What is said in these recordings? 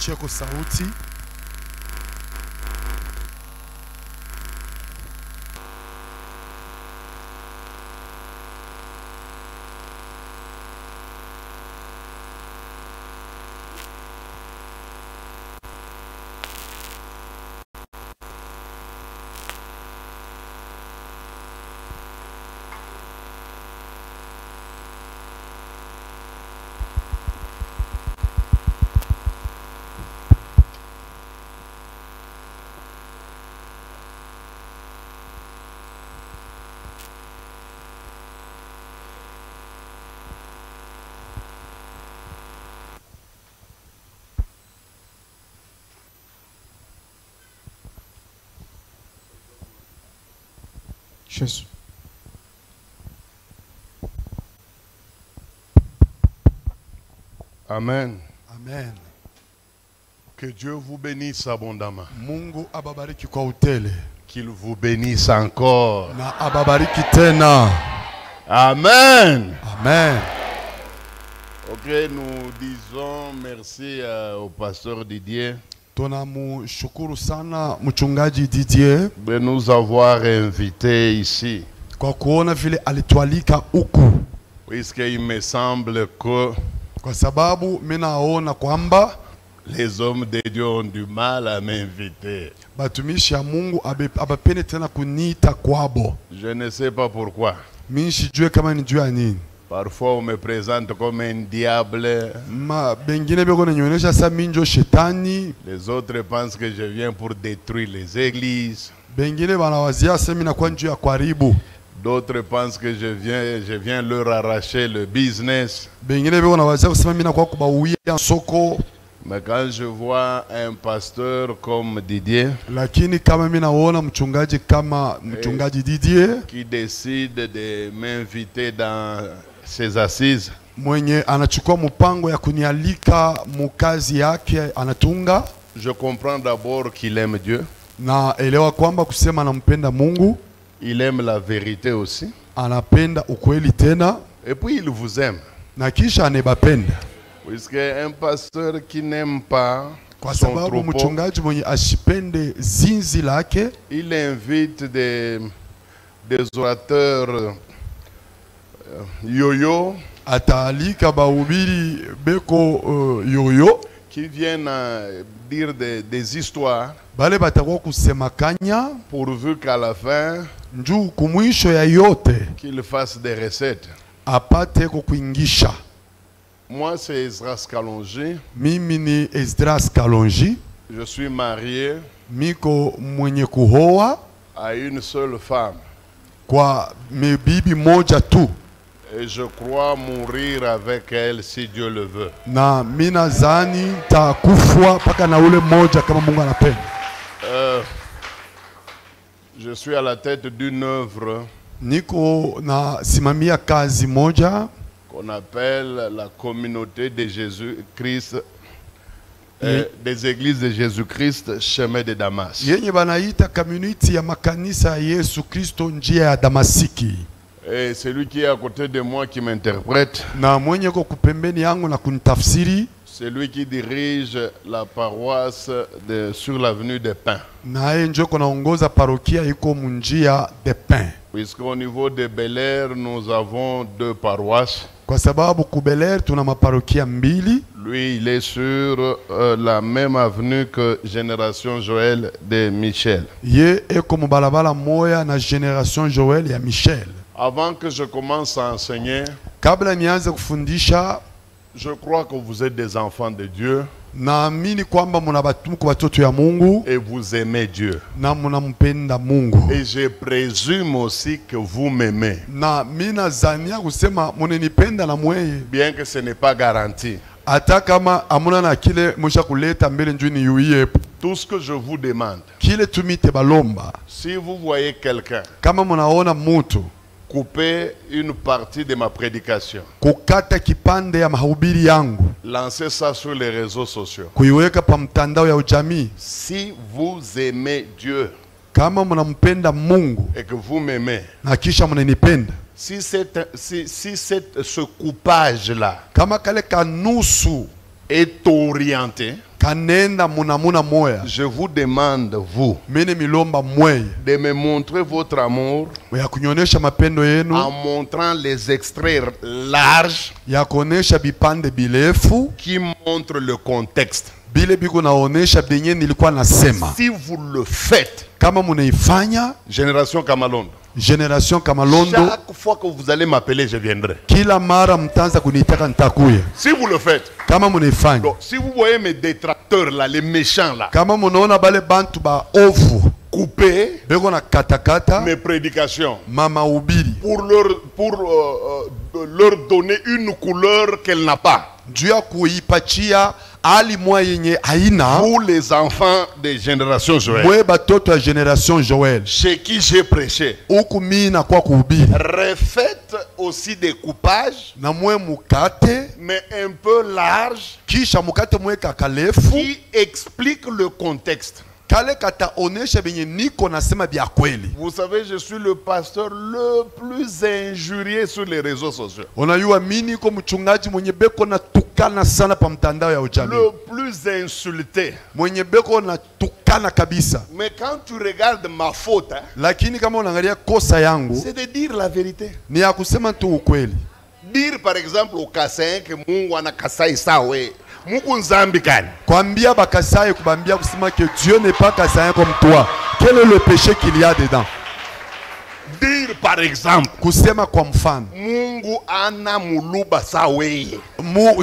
tuachie kwa sauti. Jésus. Amen. Amen. Que Dieu vous bénisse abondamment. Mungu ababariki kwa utele. Qu'il vous bénisse encore. Na ababariki tena. Amen. Amen. Ok, nous disons merci au pasteur Didier Tunamshukuru sana mchungaji Didier de nous avoir invités ici. kwa kuona vile alitualika huku, Puisqu'il me semble que kwa sababu mimi naona kwamba les hommes de Dieu ont du mal à m'inviter. batumishi ya Mungu abapende tena kuniita kwabo. Je ne sais pas pourquoi. Mimi sijue kama ni juu ya nini. Parfois on me présente comme un diable. Bengine beko nionyesha sa minjo shetani. Les autres pensent que je viens pour détruire les églises. Bengine banawazia sema na kwa njia ya karibu. D'autres pensent que je viens leur arracher le business. Bengine beko nawazia kusema mimi na kwa kubauia soko. Mais quand je vois un pasteur comme Didier, lakini kama mimi naona mchungaji kama mchungaji Didier qui décide de m'inviter dans ses assises, mwenye anachukua mpango ya kunialika mukazi yake anatunga, je comprends d'abord qu'il aime Dieu. na elewa kwamba kusema anampenda Mungu, Il aime la vérité aussi. anapenda ukweli tena, Et puis il vous aime. na kisha anebapenda. Puisque un pasteur qui n'aime pas Kwa son sababu troupeau, mchungaji mwenye ashipende zinzi lake, il invite des orateurs yo-yo ataalika bahubiri beko yoyo, qui viennent dire des histoires, bale batakuwa kusemakanya pourvu qu'à la fin, njuu kumwisho ya yote qu'ils fassent des recettes. apate kukuingisha. Moi, c'est Esdras Kalonji. Mimi ni Esdras Kalonji, Je suis marié miko mwenye kuhoa à une seule femme. kwa bibi moja tu, Et je crois mourir avec elle si Dieu le veut. na mina zani takufwa paka na ule moja kama Mungu anapenda. Je suis à la tête d'une œuvre Niko na simamia kazi moja qu'on appelle la communauté de Jésus-Christ, des églises de Jésus-Christ, chemin de Damas. yenye banaita community ya makanisa ya Yesu Kristo njia ya Damasiki, Et celui qui est à côté de moi qui m'interprète, na mwenye ko kupembeni yangu na kunitafsiri, celui qui dirige la paroisse sur l'avenue des Pins. naye njo konaongoza parokia iko munjia de Pain, Puisqu'au niveau de Bel-Air, nous avons 2 paroisses. kwa sababu kubeler tuna maparokia mbili. Lui, il est sur la même avenue que Génération Joël de Michel. Ye eko mubalabala moya na Generation Joel ya Michel. Avant que je commence à enseigner, Kabla nianze kufundisha, je crois que vous êtes des enfants de Dieu naamini kwamba mko watoto ya Mungu et vous aimez Dieu. na mnampenda Mungu. Et je présume aussi que vous m'aimez, Na mina zania kusema munenipenda na mweye, bien que ce n'est pas garanti. hata kama amuna na kile musha kuleta mbele njuni yuye. Tout ce que je vous demande, Kile tumite balomba, si vous voyez quelqu'un kama munaona mutu couper une partie de ma prédication, kukata kipande ya mahubiri yangu, lancez ça sur les réseaux sociaux. kuiweka pa mtandao ya ujamii, Si vous aimez Dieu kama munampenda Mungu et que vous m'aimez, na kisha munanipenda, si ce coupage-là kama kale kanusu est orienté kanenda munamuna moya. Je vous demande, vous, Mene milomba mweye. de me montrer votre amour Ya kunyonyesha mapendo yenu. en montrant les extraits larges Ya kuonesha bipande bilefu. qui montrent le contexte. Bile biko naonesha benye nilikuwa nasema. Si vous le faites, Kama munaifanya, Génération Kamalondo, Generation Kamalondo, chaque fois que vous allez m'appeler, je viendrai. kila mara mtanza kunitaka nitakuya. Si vous le faites, Kama munaifanya. donc, si vous voyez mes détracteurs là, les méchants là, Kama munaona bale bantu ba ovu. couper Beko na katakata. mes prédications Mama ubiri. pour leur donner une couleur qu'elle n'a pas. Juu ya kuipachia hali mwa yenye haina. Vous les enfants des générations Joël, Mwe batoto ya Generation Joel. chez qui j'ai prêché, Huku mimi na kwa kuhubiri. refaites aussi des coupages, Na mwe mukate. mais un peu larges, Kisha mukate mwe kakalefu. qui expliquent le contexte. Kale kata onesha benye niko nasema bya kweli. Vous savez, je suis le pasteur le plus injurié sur les réseaux sociaux. Unajua mimi niko mchungaji mwenye beko na tukana sana pa mtandao ya ujamii. Le plus insulté. Mwenye beko na tukana kabisa. Mais quand tu regardes ma faute, hein, Lakini kama unaangalia kosa yangu c'est de dire la vérité. ni ya kusema tu ukweli. Dire par exemple au Kassaïen que Mungu anakasai sawe. Mungu nzambi kani. Kwambia bakasaye kubambia kusema que Dieu n'est pas kasayen comme toi. Quel est le péché qu'il y a dedans? Dire par exemple Kusema kwa mfano. Mungu ana muluba sawe.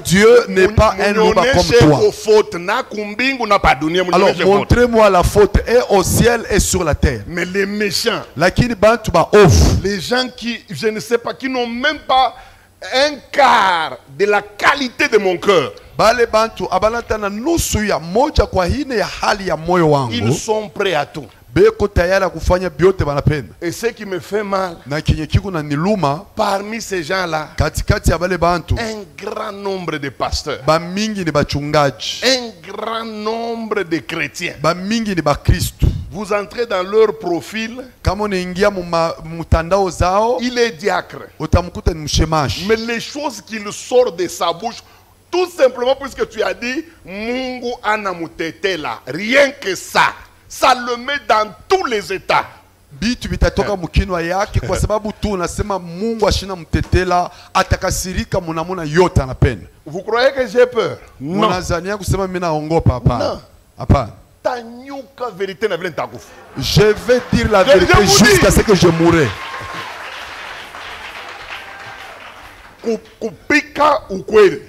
Dieu n'est pas un louba comme toi. Faute na kumbingu na pa dunia. Alors montrez-moi la faute et au ciel et sur la terre. Mais les méchants, Lakini bantu ba off. les gens qui, je ne sais pas, qui n'ont même pas un quart de la qualité de mon cœur. Bale bantu abalata nusu ya moja kwa hine ya hali ya moyo wangu. Ils sont prêts à tout. Beko tayari kufanya byote banapenda. Et ce qui me fait mal, Na kinye kiko na niluma parmi ces gens-là, katikati ya bale bantu un grand nombre de pasteurs, ba mingi ni bachungaji, un grand nombre de chrétiens. ba mingi ni ba Kristo. Vous entrez dans leur profil, Kama unaingia mutandao zao il est diacre. utamkuta ni mshemashi. Mais les choses qu'il sort de sa bouche, tout simplement puisque tu as dit Mungu anamutetela, rien que ça, ça le met dans tous les états. Bitu bitatoka mkinwa yake kwa sababu tu unasema Mungu ashina mtetela, atakasirika munamuna yote anapenda. Vous croyez que j'ai peur? Non. Unazania kusema mimi naongopa? Hapana. Non. Hapana. Tanyuka vérité na vile nitakufa. Je vais dire la Je vérité vous jusqu'à dis. ce que je mourrai. Kupika ukweli.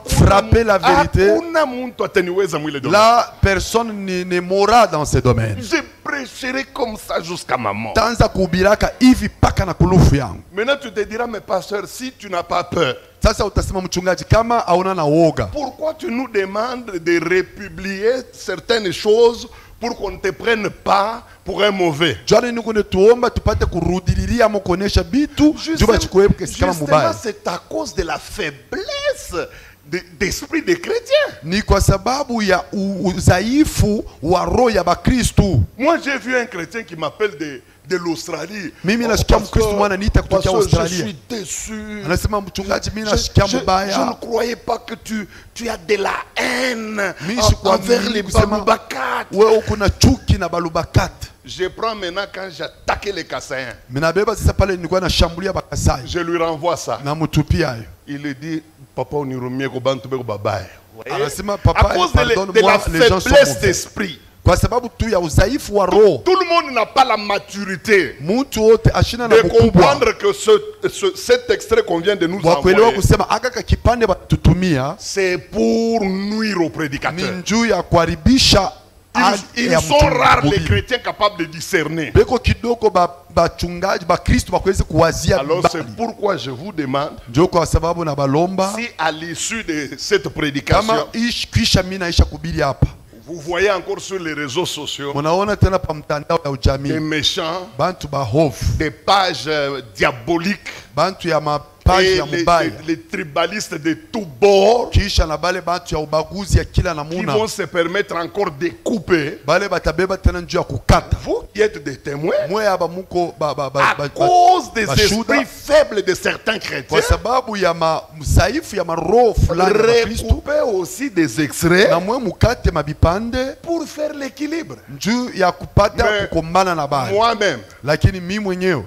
Frapper la vérité. Hakuna mtu ataniweza mwile domaine. La personne ne mourra dans ce domaine. Je prêcherai comme ça jusqu'à ma mort. Tanza kubiraka hivi paka na kulufu yangu. Maintenant tu te diras, mais pasteur, si tu n'as pas peur, Sasa utasema mchungaji, kama hauna na woga, pourquoi tu nous demandes de republier certaines choses pour qu'on ne te prenne pas pour un mauvais? jana niko netuomba tupate kurudililia ama kuonesha bitu juba chikuweke kama Justement, mubaya. c'est à cause de la faiblesse d'esprit des chrétiens. Ni kwa sababu ya udhaifu wa roho ya Bakristu. Moi, j'ai vu un chrétien qui m'appelle de l'Australie. Mimi nasikia Mkristo mwana niita kutokea je Australia. suis déçu. Anasema mchungaji, mimi nasikia Je mubaya. ne croyais pas que tu as de la haine Mimi envers les kusema Balubakat. wewe uko na chuki na balubakati. Je prends maintenant quand j'attaquais les Kassaïens. Minabeba sasa pale nilikuwa nashambulia Bakasai. Je lui renvoie ça. Na mutupia hayo. Il lui dit, papa unirumie ko bantu beko babaye. Anasema papa, À cause de pardonne-moi, la les gens sont faiblesse mauvais. d'esprit. Kwa sababu tu ya udhaifu wa roho. Tout le monde n'a pas la maturité Mtu wote ashina na de mkubwa comprendre que cet extrait qu'on vient de nous wa kuelewa envoyer, kusema aka kipande batutumia c'est pour nuire aux ni prédicateurs. njuu ya kuharibisha. Ils sont rares les chrétiens capables de discerner. Beko kidogo bachungaji ba Kristo bakweze kuwazia Alors mbali. c'est pourquoi je vous demande, Ndio kwa sababu na balomba si à l'issue de cette prédication, kama kisha mimi naisha kubiri hapa, vous voyez encore sur les réseaux sociaux munaona tena pa mtandao ya des ujamii méchants, bantu bahofu, des pages diaboliques, bantu ya page et ya mubaya. les tribalistes de tous bords Kisha na bale batu ya ubaguzi ya kila qui namuna. vont se permettre encore de couper. Bale batabeba tena njuu ya kukata. Vous qui êtes des témoins, Mwe aba muko à cause des bashuda. esprits faibles de certains chrétiens, Kwa sababu ya mzaifu ya maroho fulani ya Kristo. recoupez aussi des extraits Na mwe mukate mabipande pour faire l'équilibre. njuu ya kupata Mais kukombana na bale. Moi-même, Lakini mi mwenyewe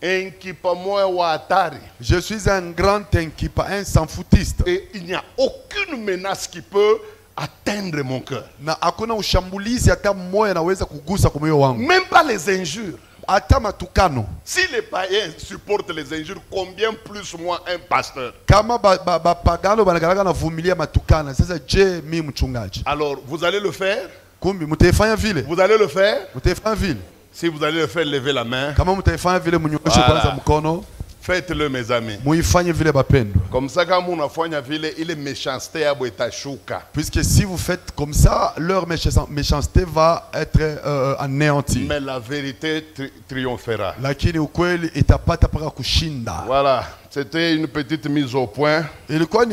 inquipa moi wa hatari. je suis un grand inquipa, un sans-foutiste. Et il n'y a aucune menace qui peut atteindre mon cœur. Na hakuna ushambulizi hata mmoja anaweza kugusa kwa moyo wangu. Même pas les injures. Hata matukano. Si les païens supportent les injures, combien plus moi un pasteur? Kama bapagano banagalaga na vumilia matukana. Sasa je mi mchungaji? Alors, vous allez le faire? Kumbi mutaifanya vile? Vous allez le faire? Mutaifanya vile? Si vous allez le faire, levez la main. Kama mutaifanya vile mnyoshe Voilà. kwanza mkono. Faites-le, mes amis. Muifanye vile bapendwa. Comme ça, quand on a fait vile, il est méchanceté à Boetashuka. Puisque si vous faites comme ça, leur méchanceté va être anéantie. Mais la vérité triomphera. Lakini ukweli itapata paka kushinda. Voilà. C'était une petite mise au point. Ilikuwa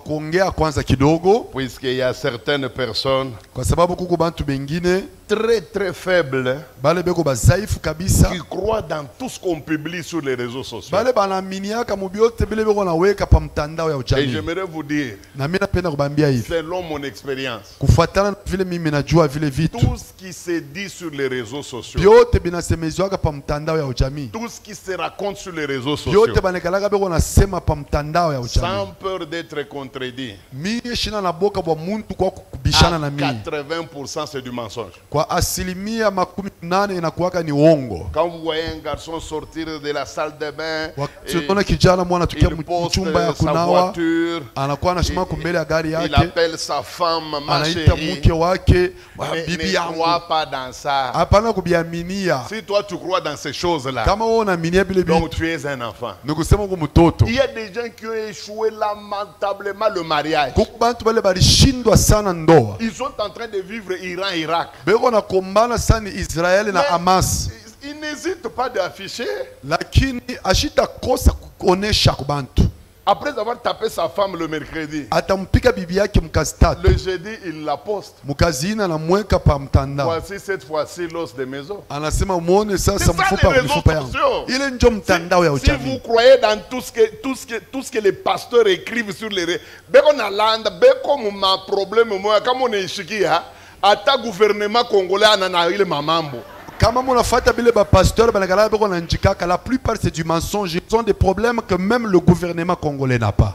kuongea kwanza kidogo. Puisqu'il y a certaines personnes Kwa sababu kuko bantu bengine très très faibles bale beko bazaifu kabisa. qui croient dans tout ce qu'on publie sur les réseaux sociaux. Bale banaaminiaka mubiote bile beko naweka pa mtandao ya Et ujamii. j'aimerais vous dire, Na mimi napenda kubambia hivi. selon mon expérience, Kufuatana na vile mimi najua vile vitu. tout ce qui se dit sur les réseaux sociaux, Biote binasemezwaka pa mtandao ya ujamii. tout ce qui se raconte sur les réseaux sociaux, Biote banekalaga beko nasema pa mtandao ya ujamii. sans peur d'être contredit, Mie shina na boka bwa muntu kwa kubishana na à mimi. 80% c'est du mensonge. Kwa asilimia 80 inakuwaka ni uongo. Quand vous voyez un garçon sortir de la salle de bain, Wakati unaona kijana mwana tukia il poste mchumba ya sa kunawa, voiture, anakuwa anashima kumbele ya gari il yake, appelle sa femme ma anaita chérie, mke wake mais bibi ne yangu. crois pas dans ça. Hapana kubiaminia. Si toi tu crois dans ces choses-là, Kama wewe unaaminia bile donc vitu, tu es un enfant. ni kusema kwa mtoto. Il y a des gens qui ont échoué lamentablement le mariage. Kuko bantu bale balishindwa sana ndoa. Ils sont en train de vivre Iran-Irak. Beko na kombana sana Israeli na Mais Hamas. ils n'hésitent pas d'afficher. Lakini ashita kosa kuonesha kwa bantu. Après avoir tapé sa femme le mercredi, Atampika bibi yake mkazi tatu. le jeudi, il la poste. Mkazi ina na mweka pa mtandao. Voici cette fois-ci l'os de maison. Anasema muone C'est sasa ça, mfupa les réseaux mfupa yangu. sociaux. Ile ndio mtandao ya Si ujamii. vous croyez dans tout ce que les pasteurs écrivent sur les réseaux, beko na landa, beko ma problème moi, comme on est ishikia, ata gouvernement congolais anana ile mamambo. Kama munafuata bile ba pasteur banagala beko na njikaka, la plupart c'est du mensonge. Ils ont des problèmes que même le gouvernement congolais n'a pas.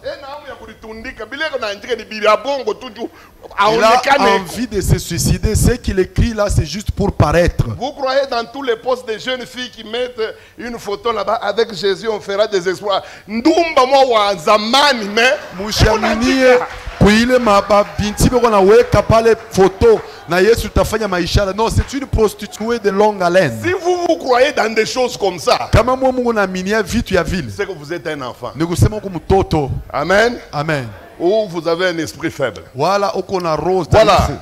Il a envie de se suicider. Ce qu'il écrit là, c'est juste pour paraître. Vous croyez dans tous les posts des jeunes filles qui mettent une photo là-bas avec Jésus, on fera des exploits. Ndumba moi wa zamani mais Mushiaminie kuile mabinti beko na weka pale photo na Yesu tafanya maishara. Non, c'est une prostituée de longue haleine. si vous croyez dans des choses comme ça, Kama mwa Mungu naaminia vitu ya vile, c'est que vous êtes un enfant. ni kusema kwa mtoto. Amen. Amen. Ou vous avez un esprit faible. Wala uko na rose Voilà. dhaifu.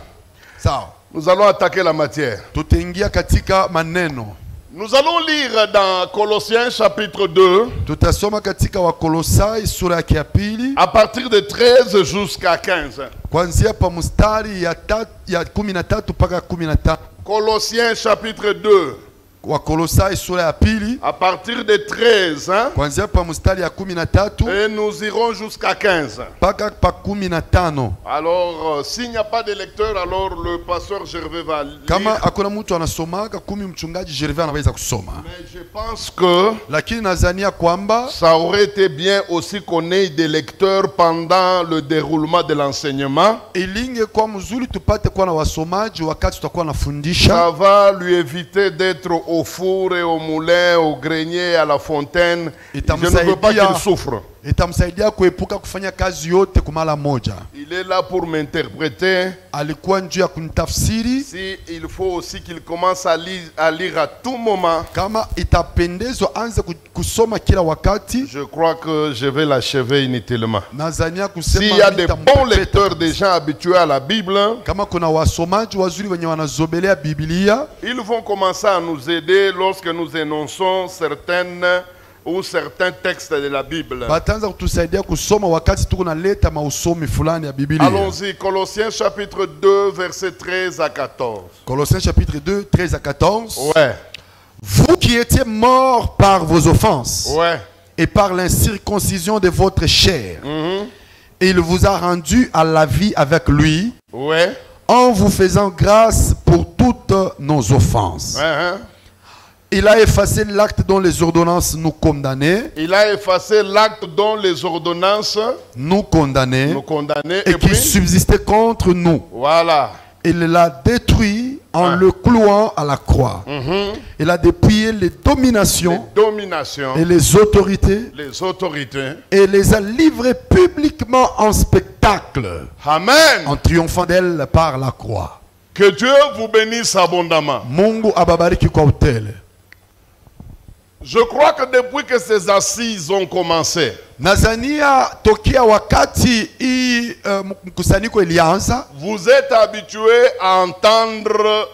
Sawa. Nous allons attaquer la matière. Tutaingia katika maneno. Nous allons lire dans Colossiens chapitre 2, Tutasoma katika Wakolosai sura yake ya pili à partir de 13 jusqu'à 15. kuanzia pa mstari ya 13 mpaka 15. Colossiens chapitre 2, Wakolosai sura ya pili à partir de 13, hein, kuanzia pa mstari ya 13 et nous irons jusqu'à 15. mpaka pa 15. Alors, s'il n'y a pas de lecteur, alors le pasteur Gervais va lire. Kama hakuna mtu anasomaka 10, mchungaji Gervais anaweza kusoma. Mais je pense que Lakini nazania kwamba ça aurait été bien aussi qu'on ait des lecteurs pendant le déroulement de l'enseignement. ilinge kwa mzuri tupate kuwa na wasomaji wakati tutakuwa nafundisha. Ça va lui éviter d'être au four et au moulin, au grenier, à la fontaine. Je ne veux pas qu'il souffre. Itamsaidia kuepuka kufanya kazi yote kumala moja. Il est là pour m'interpréter. Alikuwa njuu ya kunitafsiri. Si il faut aussi qu'il commence à lire à tout moment. Kama itapendezwa anze kusoma kila wakati. Je crois que je vais l'achever inutilement. Nazania kusema s'il y a des bons lecteurs, des gens habitués à la Bible, kama kuna wasomaji wazuri wenye wanazobelea Biblia, ils vont commencer à nous aider lorsque nous énonçons certaines ou certains textes de la Bible. bataanza kutusaidia kusoma wakati tuko naleta mausomi fulani ya Biblia. Allons-y, Colossiens chapitre 2, versets 13 à 14. Colossiens chapitre 2, 13 à 14. Ouais, Vous qui étiez morts par vos offenses ouais. et par l'incirconcision de votre chair, il vous a rendu à la vie avec lui, Ouais. en vous faisant grâce pour toutes nos offenses. Hein. Il a effacé l'acte dont les ordonnances nous condamnaient, Il a effacé l'acte dont les ordonnances nous condamnaient, nous condamnaient. et Et qui puis, subsistait contre nous. voilà. Il l'a détruit en le clouant à la croix. Il a dépouillé les dominations Les dominations, et les autorités les autorités. et les a livrées publiquement en spectacle, Amen. en triomphant d'elles par la croix. Que Dieu vous bénisse abondamment. Mungu ababariki kwa utele. Je crois que depuis que ces assises ont commencé, Nazania tokia wakati hii mkusanyiko ilianza, vous êtes habitués à entendre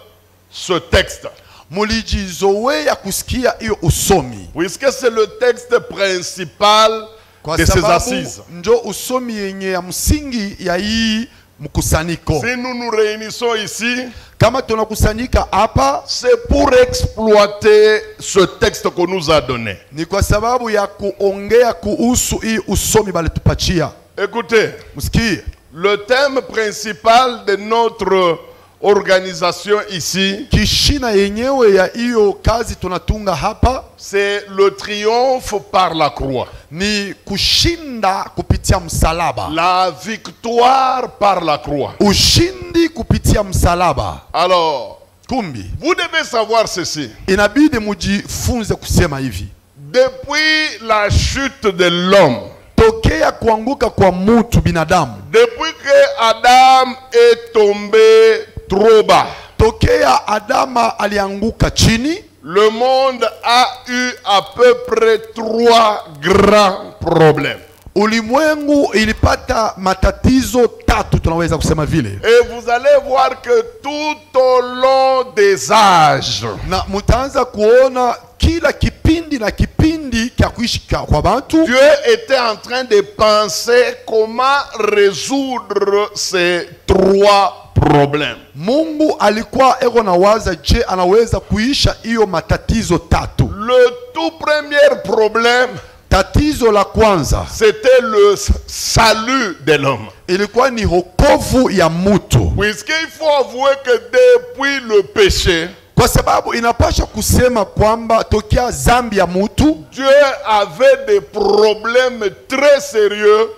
ce texte. mulijizoea kusikia hiyo usomi. Puisque c'est le texte principal Kwa de ces sababu assises. njo usomi yenye ya msingi ya hii mkusanyiko. Si nous nous réunissons ici, Kama tunakusanyika hapa c'est pour exploiter ce texte qu'on nous a donné. ni kwa sababu ya kuongea kuhusu hii usomi balitupatia. Écoutez, Msikie. le thème principal de notre organisation ici, Kishina yenyewe ya hiyo kazi tunatunga hapa c'est le triomphe par la croix. ni kushinda kupitia msalaba. La victoire par la croix. Ushindi kupitia msalaba. Alors, Kumbi, vous devez savoir ceci. inabidi mujifunze kusema hivi. Depuis la chute de l'homme, Tokea kuanguka kwa mutu binadamu, depuis que Adam est tombé trop bas, tokea Adama alianguka chini, le monde a eu à peu près 3 grands problèmes. ulimwengu ilipata matatizo tatu, tunaweza kusema vile. Et vous allez voir que tout au long des âges, Na mutaanza kuona kila kipindi na kipindi kya kuishi kwa bantu, Dieu était en train de penser comment résoudre ces 3 problèmes. Mungu alikuwa eko na waza, je, anaweza kuisha hiyo matatizo tatu. Le tout premier problème, Tatizo la kwanza c'était le salut de l'homme. ilikuwa ni hokovu ya mutu, Puisqu'il faut avouer que depuis le péché, kwa sababu inapasha kusema kwamba tokea zambi ya mutu Dieu avait des problèmes très sérieux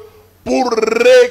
pour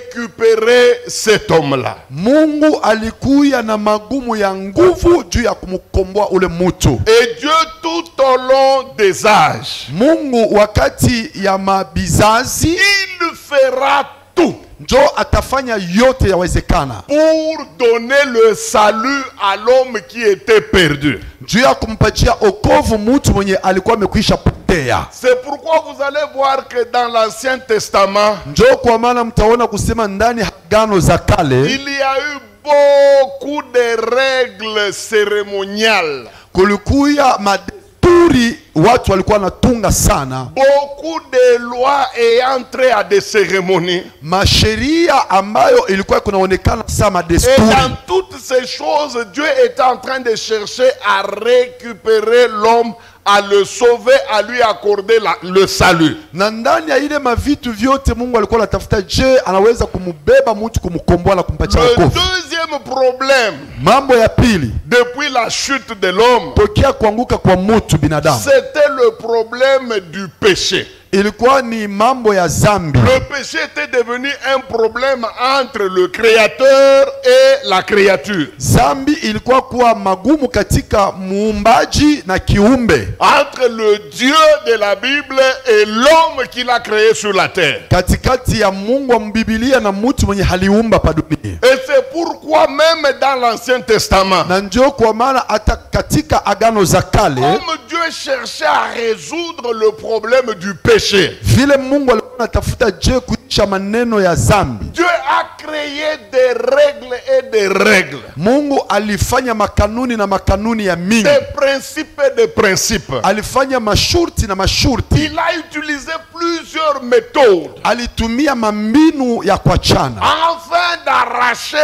récupérer cet homme-là. Mungu alikuya na magumu ya nguvu juu ya kumkomboa ule mutu. Et Dieu, tout au long des âges, Mungu wakati ya mabizazi il fera tout njo atafanya yote yawezekana pour donner le salut à l'homme qui était perdu. juu ya kumpatia okovu mutu mwenye alikuwa amekwisha potea. C'est pourquoi vous allez voir que dans l'Ancien Testament, Njo kwa maana mtaona kusema ndani ya Agano za Kale il y a eu beaucoup de règles cérémoniales, kulikuya madesturi watu walikuwa natunga sana, beaucoup de lois ayant trait à des cérémonies. masheria ambayo ilikuwa kunaonekana sa Et madesturi. dans toutes ces choses, Dieu était en train de chercher à récupérer l'homme, à le sauver, à lui accorder le salut. Na ndani ya ile mavitu vyote Mungu alikuwa anatafuta, je, anaweza kumubeba mtu kumkomboa na kumpatia Le wokovu. deuxième problème, Mambo ya pili depuis la chute de l'homme, tokea kuanguka kwa mutu binadamu c'était le problème du péché. ilikuwa ni mambo ya zambi. Le péché était devenu un problème entre le Créateur et la créature. Zambi ilikuwa kuwa magumu katika muumbaji na kiumbe, Entre le Dieu de la Bible et l'homme qu'il a créé sur la terre. katikati ya Mungu wa Biblia na mutu mwenye haliumba pa dunia. Et c'est pourquoi même dans l'Ancien Testament, Na ndio kwa maana hata katika Agano za Kale comme Dieu cherchait à résoudre le problème du péché, vile Mungu alikuwa anatafuta, je, kuisha maneno ya zambi, Dieu a créé des règles et des règles. Mungu alifanya makanuni na makanuni ya mingi. Des principes et des principes. Alifanya mashurti na mashurti. Il a utilisé plusieurs méthodes. Alitumia mambinu ya kuachana. Afin d'arracher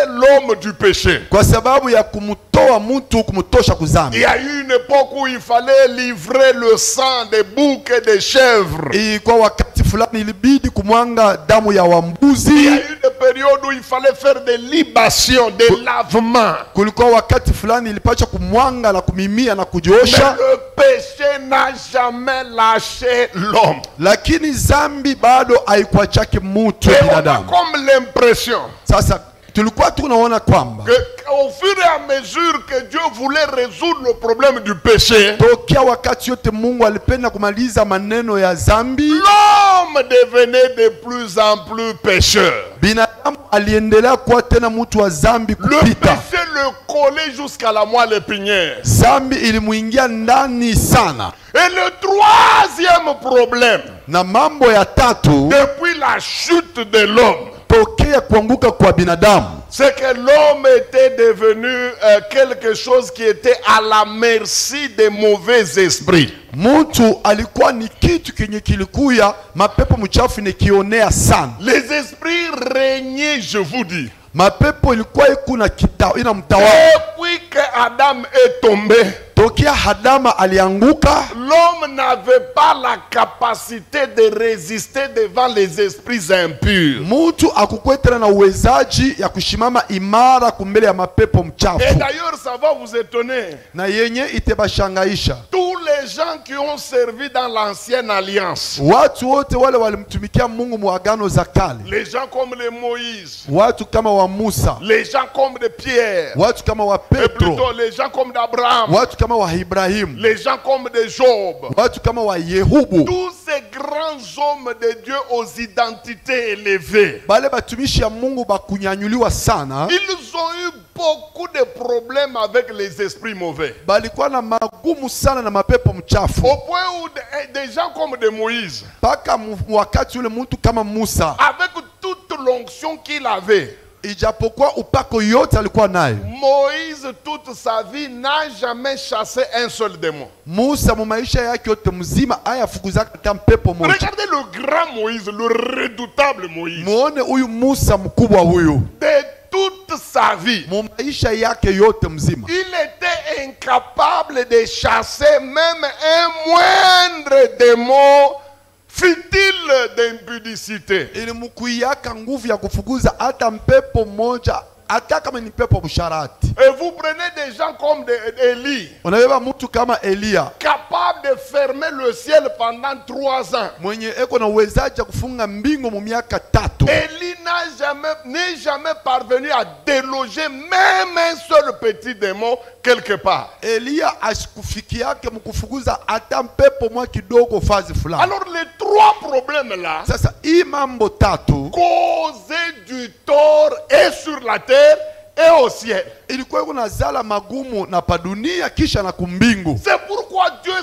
l'homme du péché. Kwa sababu ya kumutoa mtu, kumutosha kuzambi. Il y a eu une époque où il fallait livrer le sang des boucs et des chèvres. Kwa wakati fulani ilibidi kumwanga damu ya wambuzi. Il y a eu des périodes où il fallait faire des libations, des lavements. Kulikuwa wakati fulani ilipaswa kumwanga na kumimia na kujiosha. Mais le péché n'a jamais lâché l'homme. Lakini zambi bado haikuachake mtu Et on a binadamu. comme l'impression Sasa tulikuwa tunaona kwamba au fur et à mesure que Dieu voulait résoudre le problème du péché, tokea wakati yote Mungu alipenda kumaliza maneno ya zambi, l'homme devenait de plus en plus pécheur. binadamu aliendelea kuwa tena mtu wa zambi Le kupita. péché le collait jusqu'à la moelle épinière. Zambi ilimuingia ndani sana. Et le troisième problème, Na mambo ya tatu depuis la chute de l'homme, tokea kuanguka kwa binadamu, c'est que l'homme était devenu quelque chose qui était à la merci des mauvais esprits. mtu alikuwa ni kitu kenye kilikuya mapepo mchafu nikionea sana. Les esprits régnaient, je vous dis. Mapepo ilikuwa ikuna ina mtawala. Depuis que Adam est tombé, Tokea Adama alianguka, l'homme n'avait pas la capacité de résister devant les esprits impurs. mtu akukuwa tena na uwezaji ya kushimama imara kumbele ya mapepo Et mchafu. d'ailleurs, ça va vous étonner. Na yenye itebashangaisha. Tous les gens qui ont servi dans l'ancienne alliance, Watu wote wale walimtumikia Mungu muagano za kale. les gens comme les Moïse, Watu kama wa Musa, les gens comme de Pierre, watu kama wa et plutôt Petro, les gens comme d'Abraham, watu kama wa Ibrahim, les gens comme de Job, watu kama wa Yehubu. tous ces grands hommes de Dieu aux identités élevées, Bale batumishi ya Mungu bakunyanyuliwa sana. ils ont eu beaucoup de problèmes avec les esprits mauvais. Balikuwa na magumu sana na mapepo mchafu. Au point où des gens comme de Moïse, Paka wakati ule mtu kama Musa, avec toute l'onction qu'il avait, ijapokuwa upako yote alikuwa nayo, Moïse toute sa vie n'a jamais chassé un seul démon. Musa mu maisha yake yote mzima ayafukuzaka hata mpepo moja. Regardez le grand Moïse, le redoutable Moïse. Muone huyu Musa mkubwa huyu. De toute sa vie, Mu maisha yake yote mzima il était incapable de chasser même un moindre démon, fut-il d'impudicité. ilimkuyaka nguvu ya kufukuza hata mpepo mmoja, hata kama ni pepo msharati. Et vous prenez des gens comme Élie, Unabeba mtu kama Elia capable de fermer le ciel pendant 3 ans. mwenye eko na uwezaji wa kufunga mbingu mu miaka 3. Élie n'est jamais parvenu à déloger même un seul petit démon quelque part. Elia asikufikiake mkufukuza hata mpepo mwa kidogo fazi fulani. Alors les 3 problèmes là, Sasa hii mambo 3 causer du tort et sur la terre et au ciel. ilikuwa iko nazala magumu na pa dunia kisha na kumbingu. C'est pourquoi Dieu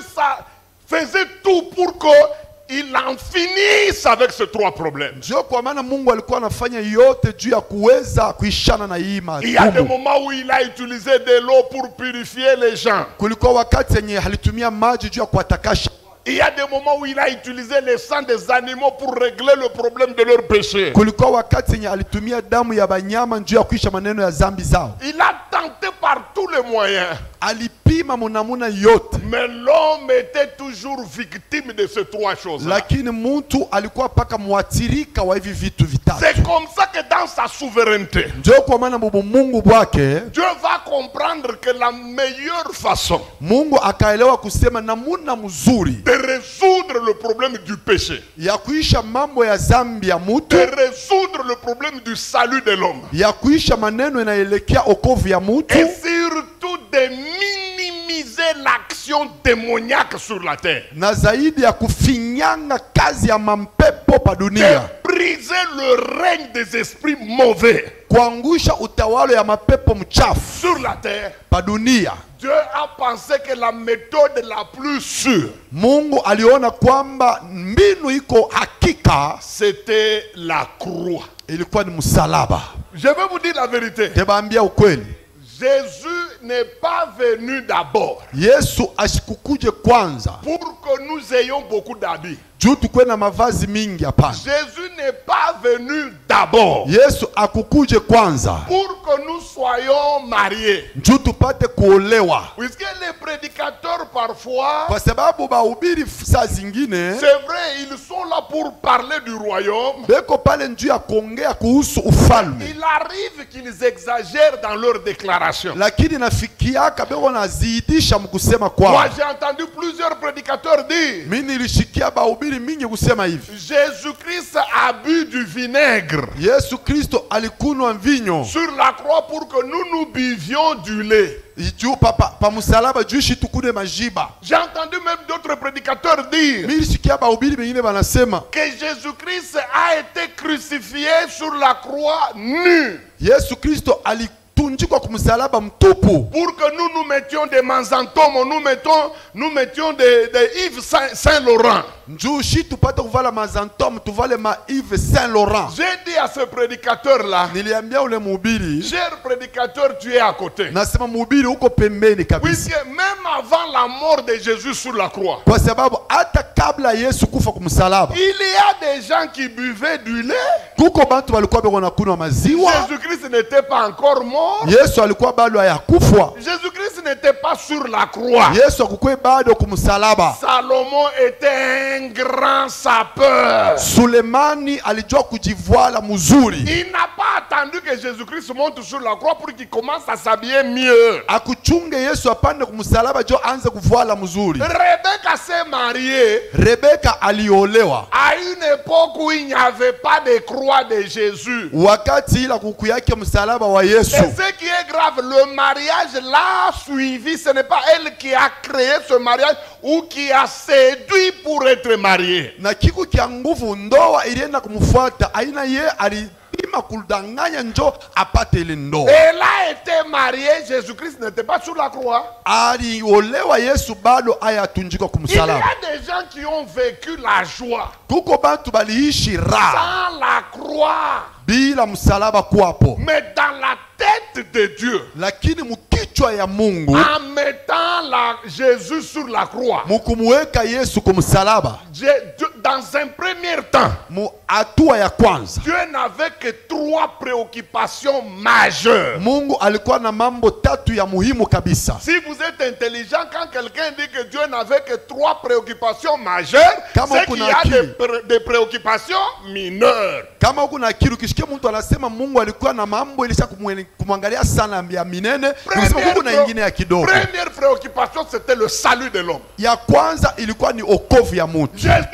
faisait tout pour qu'il en finisse avec ces 3 problèmes. Ndio kwa maana Mungu alikuwa anafanya yote juu ya kuweza kuishana na hii Il y a des magumu. moments où il a utilisé de l'eau pour purifier les gens. Kulikuwa wakati yenye alitumia maji juu ya kuwatakasha. Il y a des moments où il a utilisé le sang des animaux pour régler le problème de leur péché. Kulikuwa wakati yenye alitumia damu ya banyama juu ya kuisha maneno ya zambi zao. Il a tenté par tous les moyens. Alipima munamuna yote, Mais l'homme était toujours victime de ces 3 choses. lakini mtu alikuwa paka mwathirika wa hivi vitu vitatu. C'est comme ça que dans sa souveraineté, Ndio kwa maana Mungu bwake, Dieu va comprendre que la meilleure façon Mungu akaelewa kusema namuna mzuri de résoudre le problème du péché, ya kuisha mambo ya zambi ya de mutu, résoudre le problème du salut de l'homme, ya kuisha maneno inaelekea okovu ya mutu, et surtout de minimiser l'action démoniaque sur la terre, na zaidi ya kufinyanga kazi ya mampepo pa de dunia, briser le règne des esprits mauvais, kuangusha utawala ya mapepo mchafu sur la terre, pa dunia. Dieu a pensé que la méthode la plus sûre, Mungu aliona kwamba mbinu iko hakika c'était la croix. ilikuwa ni msalaba. Je vais vous dire la vérité. Tebambia ukweli. Jésus n'est pas venu d'abord Yesu asikukuje kwanza pour que nous ayons beaucoup d'habits. juu tukwe na mavazi mingi, hapana. Jésus n'est pas venu d'abord Yesu akukuje kwanza pour que nous soyons mariés. juu tupate kuolewa, Puisque les prédicateurs parfois, kwa sababu bahubiri saa zingine c'est vrai, ils sont là pour parler du royaume. beko pale njuu ya kuongea kuhusu ufalme, Il arrive qu'ils exagèrent dans leurs déclarations. lakini nafikiaka beko nazidisha mkusema Moi, kwao. j'ai entendu plusieurs prédicateurs dire Mimi nilishikia bahubiri mingi kusema hivi, Jésus-Christ a bu du vinaigre Yesu Kristo alikunwa mvinyo sur la croix pour que nous buvions du lait. juu pa msalaba juu shi tukune majiba. J'ai entendu même d'autres prédicateurs dire Mimi nilisikia bahubiri bengine banasema que Jésus-Christ a été crucifié sur la croix nu Yesu Kristo alitunjikwa kumsalaba mtupu pour que nous mettions des manzantomes, nous mettions des Yves Saint-Laurent. njuu shi tupate kuvala mazantome tuvale ma Yves Saint Laurent. J'ai dit à ce prédicateur-là, Niliambia ule mhubiri, cher prédicateur, tu es à côté. nasema mhubiri uko pembeni kabisa, Puisque même avant la mort de Jésus sur la croix, kwa sababu hata kabla Yesu kufa kumsalaba il y a des gens qui buvaient du lait. kuko bantu walikuwa beko nakunywa maziwa. Jésus-Christ n'était pas encore mort. Yesu alikuwa bado hayakufwa. Jésus-Christ n'était pas sur la croix. Yesu akukwe bado kumsalaba. Salomon était un grand sapeur. Sulemani alijua kujivuala mzuri, Il n'a pas attendu que Jésus-Christ monte sur la croix pour qu'il commence à s'habiller mieux. akuchunge Yesu apande kumsalaba jo anze kuvuala mzuri. Rebecca s'est mariée Rebeka aliolewa à une époque où il n'y avait pas de croix de Jésus. wakati ila kuku yake msalaba wa Et Yesu. ce qui est grave, le mariage l'a suivi. Ce n'est pas elle qui a créé ce mariage ou qui a séduit pour être mariée. Na kiku kia nguvu ndoa ilienda kumfuata, aina ye alipima kudanganya njo apate ile ndoa. Elle a été mariée, Jésus-Christ n'était pas sur la croix. Aliolewa Yesu bado ayatunjika Il y kumsalaba. a des gens qui ont vécu la joie Kuko bantu baliishi raha sans la croix. bila msalaba kuwapo, Mais dans la tête de Dieu, lakini mukichwa ya Mungu en mettant Jésus sur la croix, mukumuweka Yesu kumsalaba, dans un premier temps, mu hatua ya kwanza Dieu n'avait que 3 préoccupations majeures. Mungu alikuwa na mambo tatu ya muhimu kabisa. Si vous êtes intelligent, quand quelqu'un dit que Dieu n'avait que 3 préoccupations majeures, c'est qu'il y a des préoccupations mineures. Kama kuna akili ukisikia mtu anasema Mungu alikuwa na mambo ilisha kumwangalia sana ya minene, unasema Mungu na ingine ya kidogo. Première préoccupation, c'était le salut de l'homme. Ya kwanza ilikuwa ni okovu ya mtu. Jésus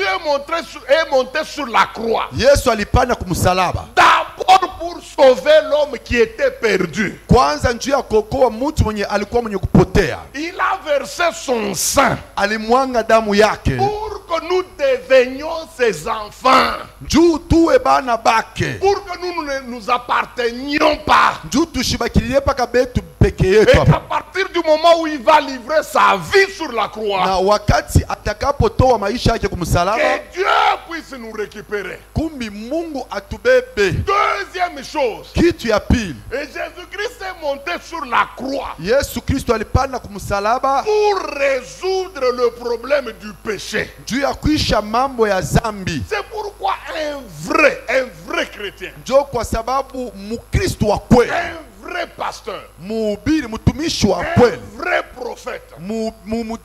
est monté sur la croix. Yesu alipanda kumsalaba D'abord pour sauver l'homme qui était perdu. kwanza njuu ya kuokoa mtu mwenye alikuwa mwenye kupotea. Il a versé son sang Alimwanga damu yake pour que nous devenions ses enfants. njuu tuwe bana bake, Pour que nous ne nous appartenions pas. njuu tushibakilie paka betu peke Et yetu hapa. qu'à partir du moment où il va livrer sa vie sur la croix, Na wakati atakapotoa maisha yake kumsalaba, que Dieu puisse nous récupérer. kumbi Mungu atubebe. Deuxième chose, Kitu ya pili, et Jésus-Christ est monté sur la croix Yesu Kristo alipanda kumsalaba pour résoudre le problème du péché. juu ya kuisha mambo ya zambi. C'est pourquoi un vrai chrétien, Njo kwa sababu Mukristo wa kweli, un vrai pasteur, mhubiri, mtumishi wa un kweli, vrai prophète,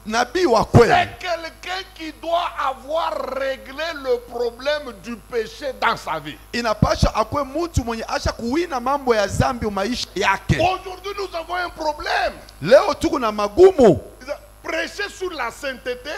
nabii wa kweli, c'est quelqu'un qui doit avoir réglé le problème du péché dans sa vie. inapasha akwe mtu mwenye asha kuwina mambo ya zambi maisha yake. Aujourd'hui, nous avons un problème. Leo tuko na magumu. Prêcher sur la sainteté,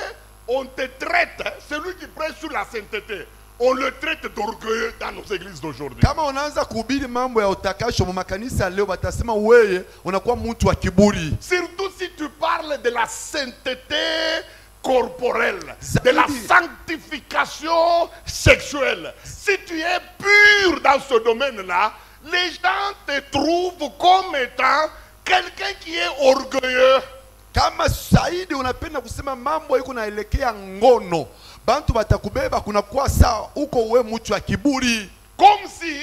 on te traite, celui qui prêche sur la sainteté, on le traite d'orgueilleux dans nos églises d'aujourd'hui. Kama unaanza kuhubiri mambo ya utakasho mu makanisa leo, batasema wewe unakuwa mtu wa kiburi. Surtout si tu parles de la sainteté corporelle, de la sanctification sexuelle. Si tu es pur dans ce domaine-là, les gens te trouvent comme étant quelqu'un qui est orgueilleux. Kama zaidi unapenda kusema mambo iko naelekea ngono, bantu batakubeba kunakuwa saa uko we mtu wa kiburi. Comme si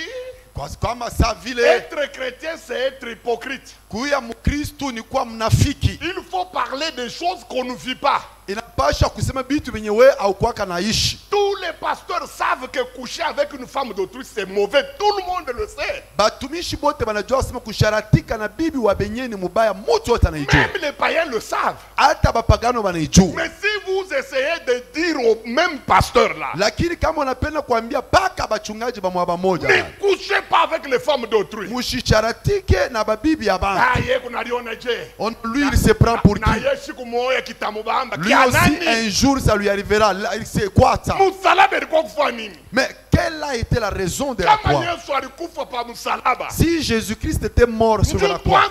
Kama saa vile être chrétien c'est être hypocrite. kuya mkristu ni kuwa mnafiki. Il faut parler des choses qu'on ne vit pas. Inapasha kusema bitu venye we au kwaka naishi. Tous les pasteurs savent que coucher avec une femme d'autrui c'est mauvais. Tout le monde le sait. Batumishi bote banajua kusema kusharatika na bibi wa benyeni mubaya, mutu wote anaijua. Même les païens le savent. Hata bapagano banaijua. Mais si vous essayez de dire au même pasteur là, Lakini kama unapenda kuambia paka bachungaji ba mwaba moja, ne couchez pas avec les femmes d'autrui. mushisharatike na babibi ya bantu. Lui il se prend pour qui? Lui aussi un jour ça lui arrivera. C'est quoi ça? Mais quelle a été la raison de la croix? Si Jésus-Christ était mort sur la croix,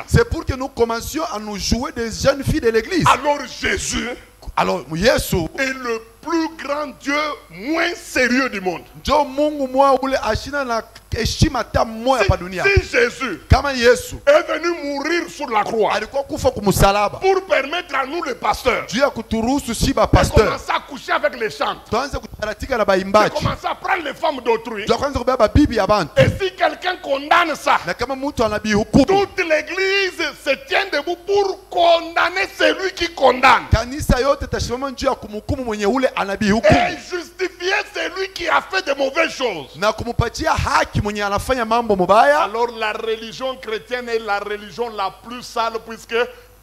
c'est pour que nous commencions à nous jouer des jeunes filles de l'église. alors Jésus Alors Yesu est le plus grand Dieu moins sérieux du monde. ndio Mungu mwa ule ashina na heshima hata moja hapa dunia. Si Jésus Kama Yesu est venu mourir sur la croix alikuwa kufa kumsalaba pour permettre à nous les pasteurs juu ya kuturuhusu si ba de pasteur commencer à coucher avec les chantres, tuanze kusharatika na de baimbaji, commencer à prendre les femmes d'autrui, tuanze kubeba bibi ya bantu, et si quelqu'un condamne ça, na kama mtu anabihukumu, toute l'église se tient debout pour condamner celui qui condamne kanisa yote tasimama juu ya kumhukumu mwenye ule anabihukumu et justifier celui qui a fait de mauvaises choses. na kumupatia haki mwenye anafanya mambo mubaya. Alors la religion chrétienne est la religion la plus sale, puisque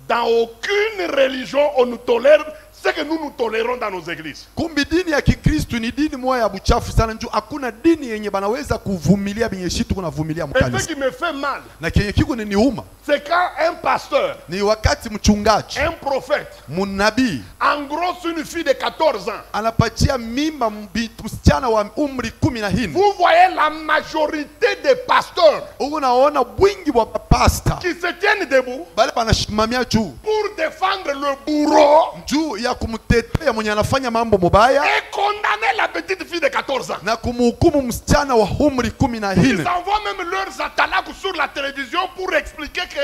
dans aucune religion on nous tolère ce que nous tolérons dans nos églises. Kumbi dini ya Kikristo ni dini moja ya buchafu sana, njoo hakuna dini yenye banaweza kuvumilia benye shitu kunavumilia Et ce mkanisa. qui me fait mal, Na kenye kiko ni niuma c'est quand un pasteur, ni wakati mchungaji un prophète, munabii engrosse une fille de 14 ans. anapatia mimba msichana wa umri 14. Vous voyez la majorité des pasteurs Unaona bwingi wa pasta qui se tiennent debout bale banashimamia juu pour défendre le bourreau juu ya kumtetea mwenye anafanya mambo mubaya et condamner la petite fille de 14 ans. na kumhukumu msichana wa umri 14. Ils envoient même leurs atalaku sur la télévision pour expliquer que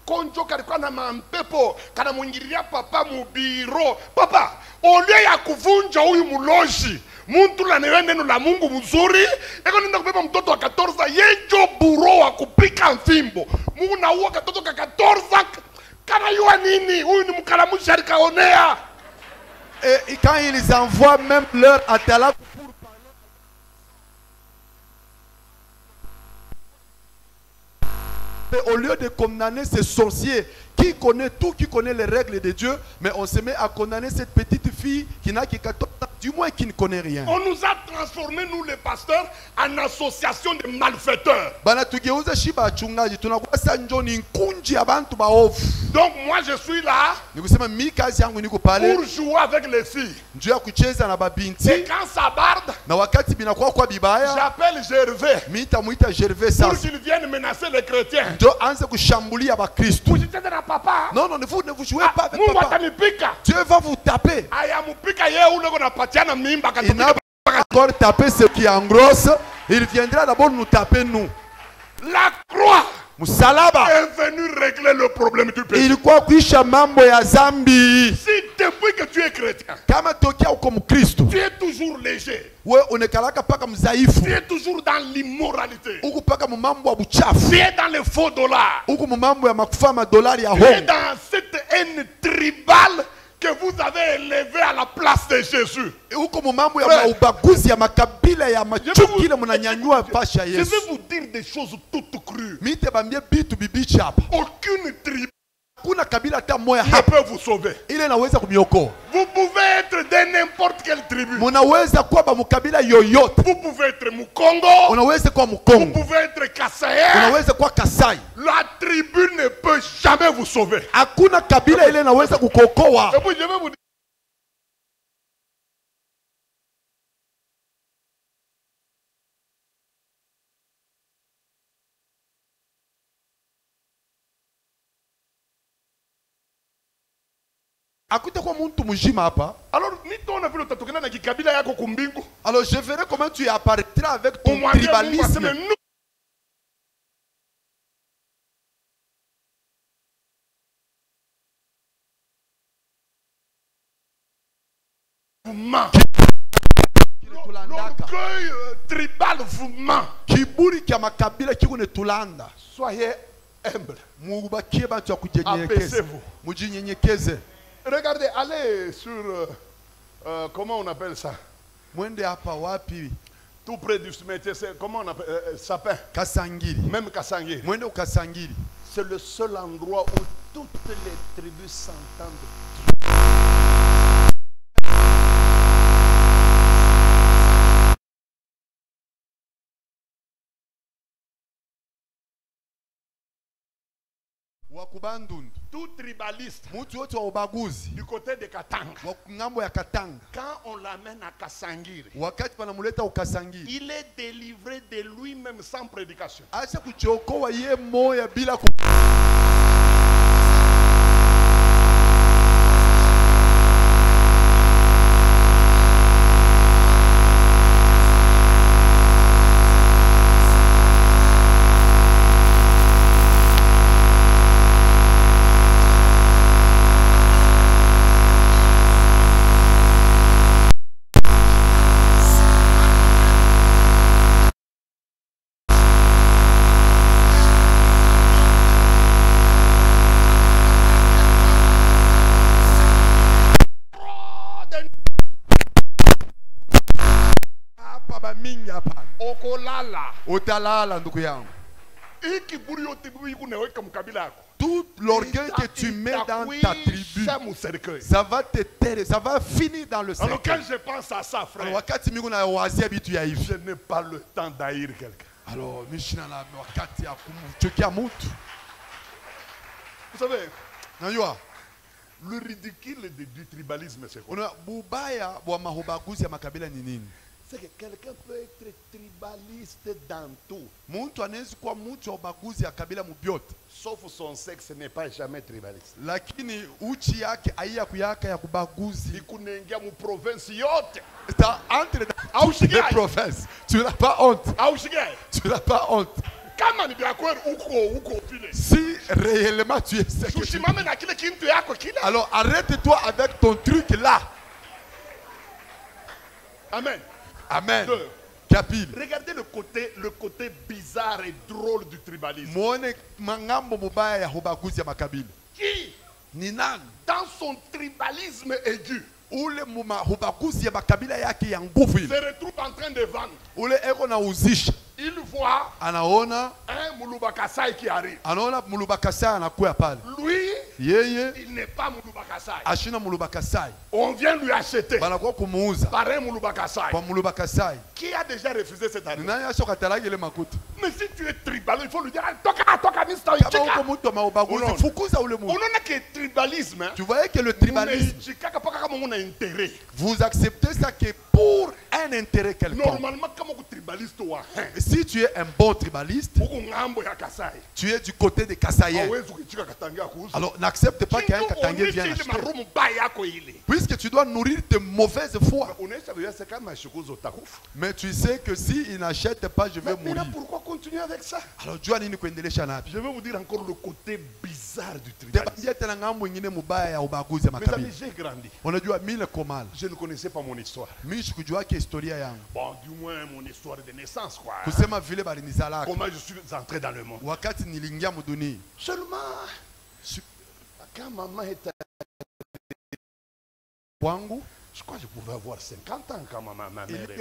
konjo kalikuwa na mampepo kana mwingilia papa mubiro. Papa, au lieu ya kuvunja huyu muloji, muntu la newe neno la Mungu mzuri, eko nenda kubeba mtoto wa 14 yenjo buro wa kupika mfimbo. Mungu na uwa katoto ka 14 kana yua nini? Huyu ni mkalamushi alikaonea. Et quand ils envoient même leur atala pour parler, au lieu de condamner ces sorciers qui connaît tout, qui connaît les règles de Dieu, mais on se met à condamner cette petite fille qui n'a que 14 ans, du moins qui ne connaît rien. On nous a transformés, nous les pasteurs, en association de malfaiteurs. Banatugeuza shiba wachungaji, tunakuwa sasa njoo ni nkunji ya bantu baovu. Donc moi je suis là Nikusema mimi kazi yangu niko pale pour jouer avec les filles. njoo ya kucheza na Et babinti, quand ça barde, na wakati binakuwa kwa bibaya, j'appelle Gervais mimi nitamuita Gervais pour sasa. qu'il vienne menacer les chrétiens. Njoo anze kushambulia Bakristo. Usicheze na papa. Non, non, ne vous jouez pas avec Mungu papa. atanipika. Dieu va vous taper. Ayamupika yeye ule kunapatiana mimba Il n'a akatupika. pas encore tapé ce qui engrosse. Il viendra d'abord nous taper nous. La croix Musalaba. est venue régler le problème du péché. Ilikuwa kuisha mambo ya zambi. Si depuis que tu es chrétien, Kama tokea uko Mkristo, tu es toujours léger. we unekalaka paka mzaifu. Tu es toujours dans l'immoralité. Uko paka mumambo ya buchafu. Tu es dans les faux dollars. Uko mumambo ya makufa madolari ya Tu es hongo. dans cette haine tribale que vous avez élevée à la place de Jésus. Uko mumambo ya maubaguzi ya makabila ya machuki ile mnanyanyua pasha Je Yesu. vais vous dire des choses toutes crues. Mite bambie bitu bibichi hapa. Aucune tribu Kuna kabila hata moja ne hapa peut vous sauver. ile inaweza kumiokoa. Vous pouvez être de n'importe quelle tribu. Munaweza kuwa ba mukabila yoyote. Vous pouvez être Mukongo. Unaweza kuwa Vous Mkongo. pouvez être Kassaye. Unaweza kuwa Kasai. La tribu ne peut jamais vous sauver. Hakuna kabila ile inaweza kukokoa. Et puis je vais vous dire. Akutakuwa mtu mjima hapa. Alors ni tona vile utatokana na kikabila yako kumbingu. Alors je verrai comment tu apparaîtras avec ton tribalisme. L'orgueil tribal vous ment. Kiburi kya makabila kiko netulanda. Soyez humble. Mubakie bantu ya kujinyenyekeza. Mujinyenyekeze. Regardez, allez sur comment on appelle ça? Mwende hapa wapi? Tout près du cimetière, comment on appelle sapin? Kasangiri. Même Kasangiri. Mwende Kasangiri. C'est le seul endroit où toutes les tribus s'entendent. Tout tribaliste du côté de Katanga, quand on l'amène à Kasangiri, il est délivré de lui-même sans prédication. Utalala ndugu yangu. Tout l'orgueil que tu mets dans ta tribu, ça va te taire, ça va finir dans le cercle. Alors quand je pense à ça, frère, je n'ai pas le temps d'haïr quelqu'un. Alors, vous savez, le ridicule du tribalisme, c'est quoi? C'est que quelqu'un peut être tribaliste dans tout. Sauf son sexe n'est pas jamais tribaliste. Lakini uchi yake haiya kuyaka ya kubaguzi. Ikunengia mu province yote. Entre dans les provinces. Tu n'as pas honte. Tu n'as pas honte. Si réellement tu es ce que tu dis. Alors arrête-toi avec ton truc là. Amen. Amen. Regardez le côté bizarre et drôle du tribalisme. Qui, dans son tribalisme aigu, se retrouve en train de vendre. Il voit un Mulubakasai qui arrive. Lui, il n'est pas Mulubakasai. On vient lui acheter par un Mulubakasai. Qui a déjà refusé cet argent? Mais si tu es tribal, il faut lui dire on a que tribalisme. Tu voyais que le tribalisme, vous acceptez ça que pour un intérêt quelconque. Normalement, si tu es un bon tribaliste, tu es du côté des Kassaïens. Alors n'accepte pas qu'un Katangé vienne acheter. Puisque tu dois nourrir tes mauvaises foi. Mais tu sais que s'il n'achète pas, je vais mourir. Pourquoi continuer avec ça? Alors je vais vous dire encore le côté bizarre du tribalisme. Mes amis, j'ai grandi. Je ne connaissais pas mon histoire. Bon, du moins mon histoire de naissance, quoi. Comment je suis entré dans le monde. Seulement, quand maman était... Je crois que je pouvais avoir 50 ans quand ma mère est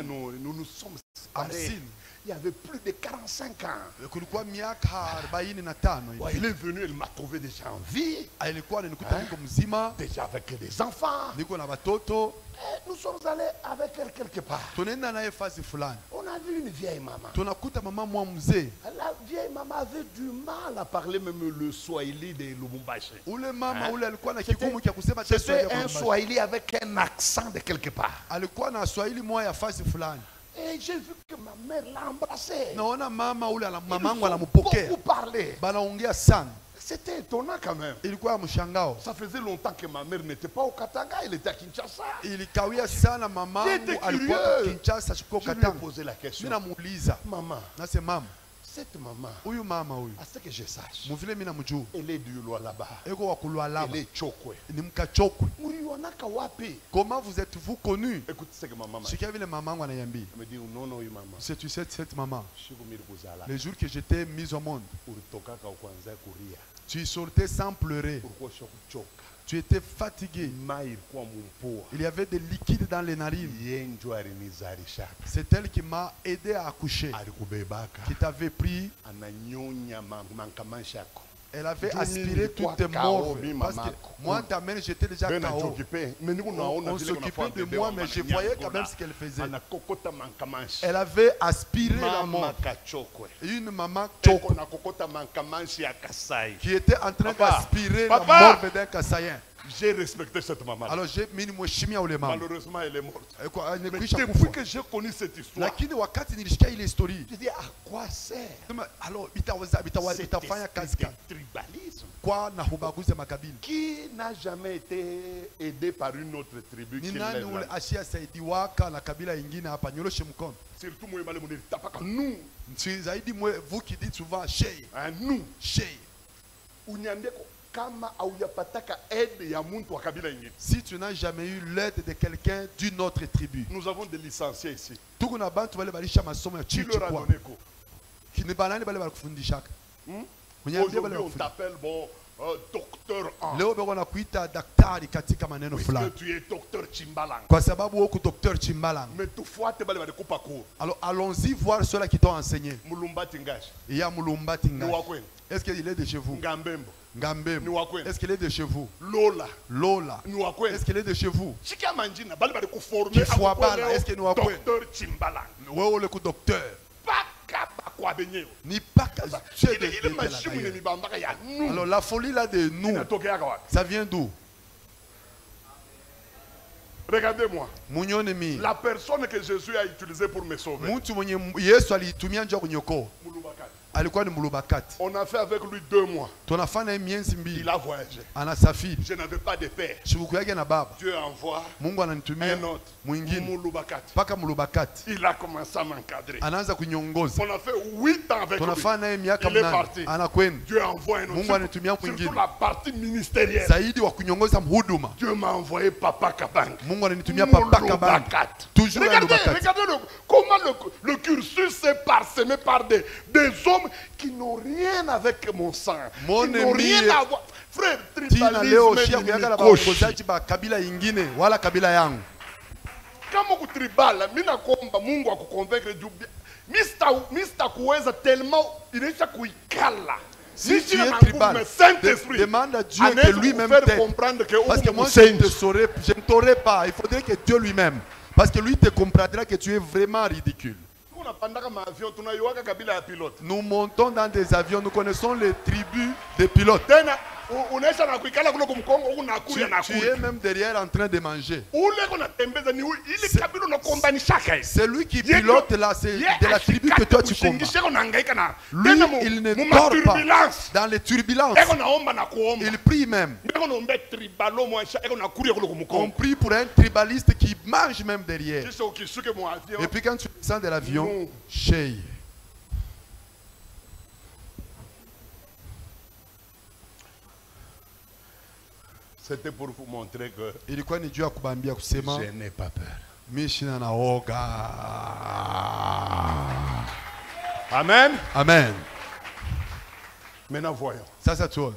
nous sommes séparés. Il y avait plus de 45 ans. Il est venu, il m'a trouvé déjà en vie. Déjà avec des enfants. Et nous sommes allés avec elle quelque part. On a vu une vieille maman. La vieille maman avait du mal à parler même le Swahili de Lubumbashi. C'était un Swahili avec un accent de quelque part. Et j'ai vu que ma mère l'a embrassé. Beaucoup parlé. C'était étonnant quand même. Ilikuwa mshangao. Ça faisait longtemps que ma mère n'était pas au Katanga, elle était à Kinshasa. Ilikawia sana mamangu alikuwa Kinshasa chukua Katanga. Je lui ai posé la question. Mina muuliza. Maman. Na c'est maman. Cette maman. Huyu mama huyu. À ce que je sache. Muvile mina mjuu. Elle est du Lualaba. Eko wa Lualaba. Elle est Chokwe. Ni mkachokwe. Mulionaka wapi? Comment vous êtes-vous connu? Écoute ce que maman m'a dit. Sikia vile mamangu ananiambia. Elle me dit non non maman. C'est tu sais cette maman. Kuzala. Le jour que j'étais mis au monde. Ulitokaka ukwanza kulia. Tu sortais sans pleurer. Ulikuwa kuchoka. Tu étais fatigué. Il y avait des liquides dans les narines. C'est elle qui m'a aidé à accoucher. Qui t'avait pris. Elle avait aspiré toutes tes morts. Parce que moi, ta mère, j'étais déjà KO. On s'occupait de moi, mais je voyais quand même ce qu'elle faisait. Elle avait aspiré la mort. Une maman qui était en train d'aspirer la mort d'un Kassaïen. J'ai respecté cette maman. Alors malheureusement elle est morte. Depuis que j'ai connu cette histoire, je dis à quoi sert? Alors, c'était tribalisme. Qui n'a jamais été aidé par une autre tribu qui lève surtout nous. Vous qui dites souvent Shey. Nous. Shey. Si tu n'as jamais eu l'aide de quelqu'un d'une autre tribu, nous avons des licenciés ici. Qui leur a donné quoi? Aujourd'hui on t'appelle docteur en. Puisque tu es docteur Chimbalang. Mais alors allons-y voir ceux-là qui t'ont enseigné. Il y a Mulumba Tingash. Est-ce qu'il est de chez vous? Ngambembo. Est-ce qu'il est de chez vous? Lola. Est-ce qu'il est de chez vous? Kifwabala. Est-ce que nous avons docteur Chimbalang? Le docteur. Ni pas. Alors la folie là de nous, ça vient d'où? Regardez-moi. La personne que Jésus a utilisée pour me sauver. On a fait avec lui 2 mois. Il a voyagé. Je n'avais pas de père. Dieu envoie un autre. Il a commencé à m'encadrer. On a fait 8 ans avec lui. Il est parti. Dieu envoie un autre. Surtout la partie ministérielle. Dieu m'a envoyé Papa Kabang. Regardez comment le cursus est parsemé par des hommes qui n'ont rien avec mon sang. Qui n'ont rien à voir. Frère, tribalisme kama kutribala, mina kuomba Mungu akukonvaincre juu. Mista kuweza tellement inaisha kuikala. Si tu es tribal, demande à Dieu que lui-même t'aide. Parce que moi je ne t'aurais pas. Il faudrait que Dieu lui-même. Parce que lui te comprendra que tu es vraiment ridicule. Nous montons dans des avions, nous connaissons les tribus des pilotes. Tu es même derrière en train de manger. C'est lui qui pilote là, c'est de la tribu que toi tu combats. Lui, il ne dort pas. Dans les turbulences, il prie même. On prie pour un tribaliste qui mange même derrière. Et puis quand tu descends de l'avion, Shey. C'était pour vous montrer que je n'ai pas peur. Amen. Amen. Maintenant voyons. Ça tourne.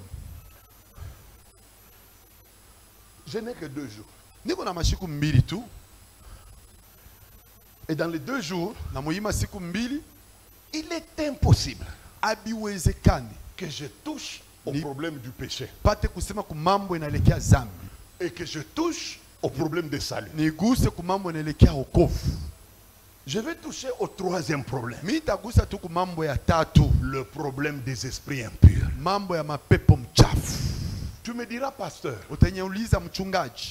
Je n'ai que 2 jours. Et dans les 2 jours, il est impossible que je touche au problème du péché et que je touche au problème de salut. Je vais toucher au 3e problème. Le problème des esprits impurs. Tu me diras, pasteur,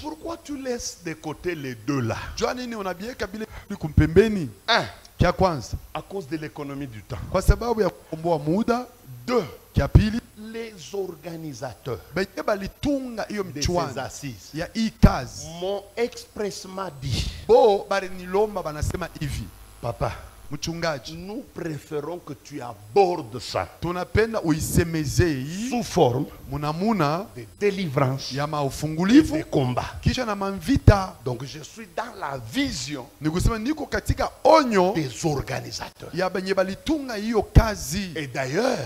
pourquoi tu laisses de côté les 2 là? À cause de l'économie du temps. 2. Les les organisateurs de ces assises m'ont expressément dit, papa, nous préférons que tu abordes ça sous forme de délivrance et de combat. Donc je suis dans la vision des organisateurs. Et d'ailleurs,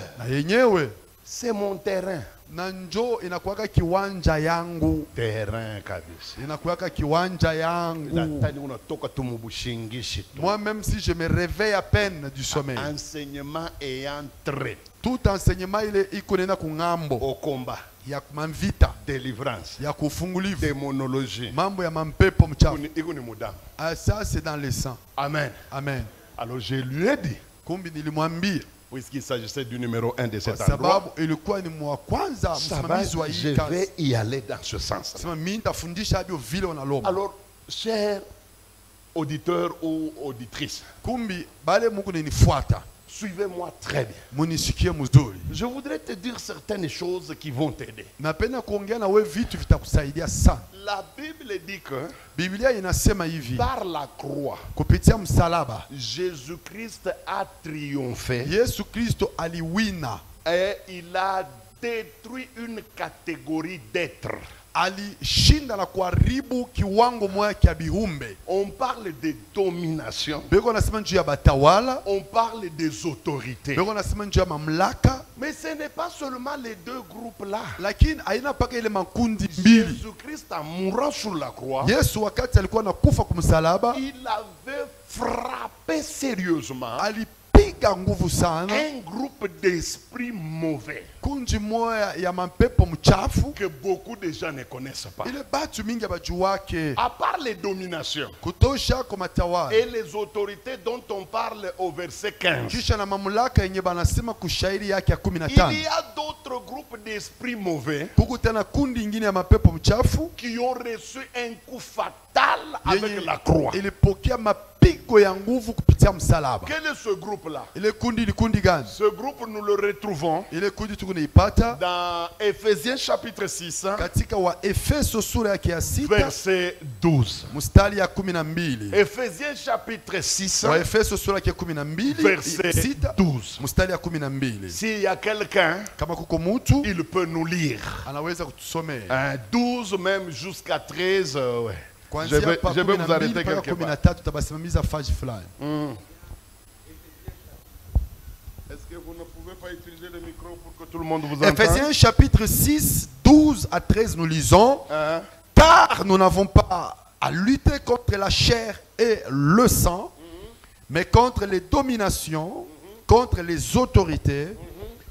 c'est mon terrain. Nanjo inakuwaka kiwanja yangu. Terrain kabisa. Inakuwaka kiwanja yangu. Unatoka tumubushingishi tu. Moi même si je me réveille à peine du sommeil. Enseignement est entré. Tout enseignement il iko nena kungambo. Au combat. Ya manvita. Délivrance. Ya kufungulivu. Démonologie. Mambo ya mampepo mchafu. Iko ni mudamu. Ah ça c'est dans le sang. Amen. Amen. Alors je lui ai dit. Kumbi nilimwambia. Puisqu'il s'agissait du numéro 1 de cet endroit, je vais y aller dans ce sens. Alors, chers auditeurs ou auditrices, suivez-moi très bien. Je voudrais te dire certaines choses qui vont t'aider. La Bible dit que par la croix, Jésus-Christ a triomphé et il a détruit une catégorie d'êtres. On parle de domination. On parle des autorités. Mais ce n'est pas seulement les deux groupes-là. Jésus-Christ, en mourant sur la croix, il avait frappé sérieusement un groupe d'esprits mauvais que beaucoup de gens ne connaissent pas. À part les dominations et les autorités dont on parle au verset 15, il y a d'autres groupes d'esprits mauvais qui ont reçu un coup fatal avec la croix. Quel est ce groupe-là? Ce groupe, nous le retrouvons dans Ephésiens chapitre 6, verset 12. Ephésiens chapitre 6, verset 12. S'il y a quelqu'un, il peut nous lire. 12 même jusqu'à 13. Je vais vous arrêter quelque part. Est-ce que vous ne pouvez pas utiliser le micro pour que tout le monde vous entende? Ephésiens chapitre 6, 12 à 13, nous lisons. Car nous n'avons pas à lutter contre la chair et le sang, mais contre les dominations, contre les autorités,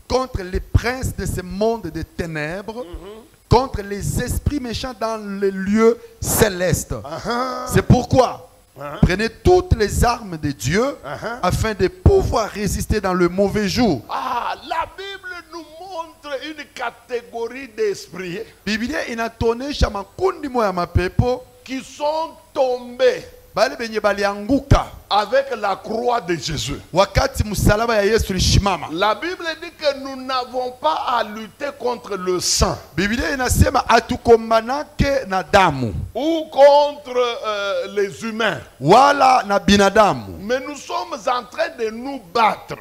contre les princes de ce monde des ténèbres, contre les esprits méchants dans les lieux célestes. C'est pourquoi prenez toutes les armes de Dieu afin de pouvoir résister dans le mauvais jour. La Bible nous montre une catégorie d'esprits qui sont tombés avec la croix de Jésus. La Bible dit que nous n'avons pas à lutter contre le sang ou contre les humains, mais nous sommes en train de nous battre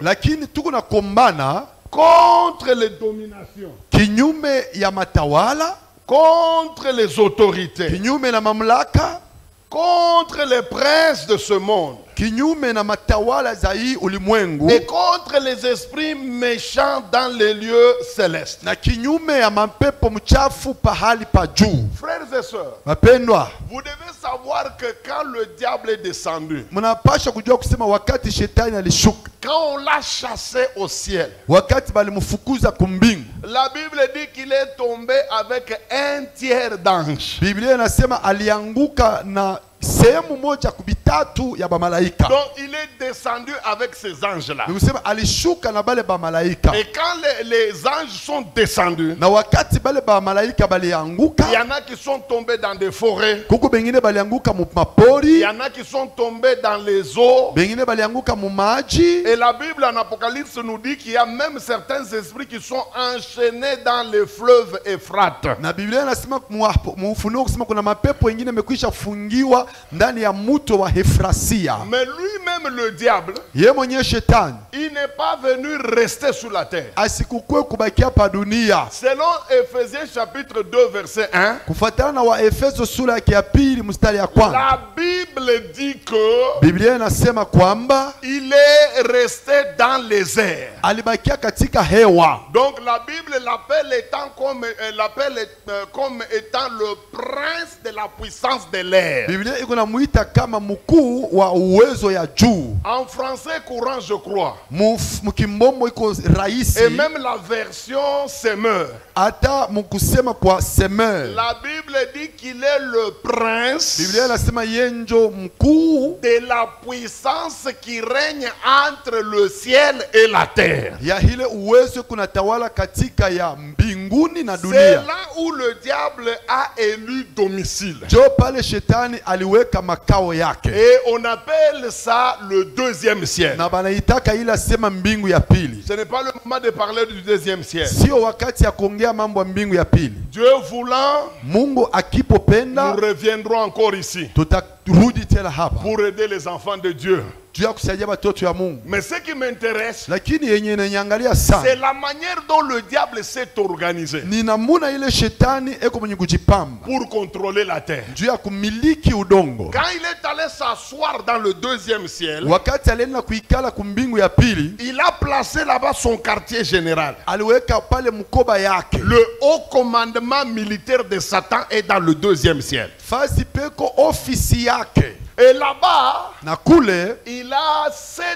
contre les dominations, contre les autorités, contre les princes de ce monde et contre les esprits méchants dans les lieux célestes. Frères et sœurs, vous devez savoir que quand le diable est descendu, quand on l'a chassé au ciel, la Bible dit qu'il est tombé avec un tiers d'ange. sehemu moja kubitatu ya bamalaika. Donc il est descendu avec ces anges-là. Nikusema alishuka na bale bamalaika. Et quand les anges sont descendus, Na wakati bale bamalaika balianguka, il y en a qui sont tombés dans des forêts. kuko bengine balianguka mu Il mapori, y en a qui sont tombés dans les eaux. bengine balianguka mu maji. Et la Bible en Apocalypse nous dit qu'il y a même certains esprits qui sont enchaînés dans les fleuves Euphrate. Na Biblia inasema mu Ufunuo kusema kuna mapepo wengine mekwisha fungiwa ndani ya mto wa Efrasia. Mais lui-même le diable, Ye mwenye shetani il n'est pas venu rester sur la terre. asikukwe kubakia pa dunia. Selon Ephésiens chapitre 2 verset 1, Kufuatana na Waefeso sura yake ya pili mstari ya kwanza, la Bible dit que Biblia inasema kwamba il est resté dans les airs. alibakia katika hewa. Donc la Bible l'appelle comme étant le prince de la puissance de l'air. Biblia iko namuita kama mkuu wa uwezo ya juu. En français courant, je crois. Mkimbombo iko rahisi. Et même la version semeur. Hata mkusema kwa semeur. La Bible dit qu'il est le prince Biblia inasema yenjo mkuu de la puissance qui règne entre le ciel et la terre. ya hile uwezo kunatawala katika ya mbinguni na C'est dunia. là où le diable a élu domicile. Jo pale shetani aliweka makao yake. Et on appelle ça le deuxième ciel. Na banaitaka ila sema mbingu ya pili. Ce n'est pas le moment de parler du deuxième ciel. Sio wakati ya kuongea mambo ya mbingu ya pili. Dieu voulant, Mungu akipopenda nous reviendrons encore ici tutarudi tena hapa pour aider les enfants de Dieu. juu ya kusaidia watoto ya Mungu. Mais ce qui m'intéresse, Lakini yenye inaniangalia c'est sana la manière dont le diable s'est organisé ni namuna ile shetani eko mwenye kujipamba pour contrôler la terre. juu ya kumiliki udongo. Quand il est allé s'asseoir dans le deuxième ciel, Wakati alienda kuikala kumbingu ya pili, il a placé là-bas son quartier général. aliweka pale mkoba yake. Le haut commandement militaire de Satan est dans le deuxième ciel. Fasi peko ofisi yake. Et là-bas, Na kule il a 7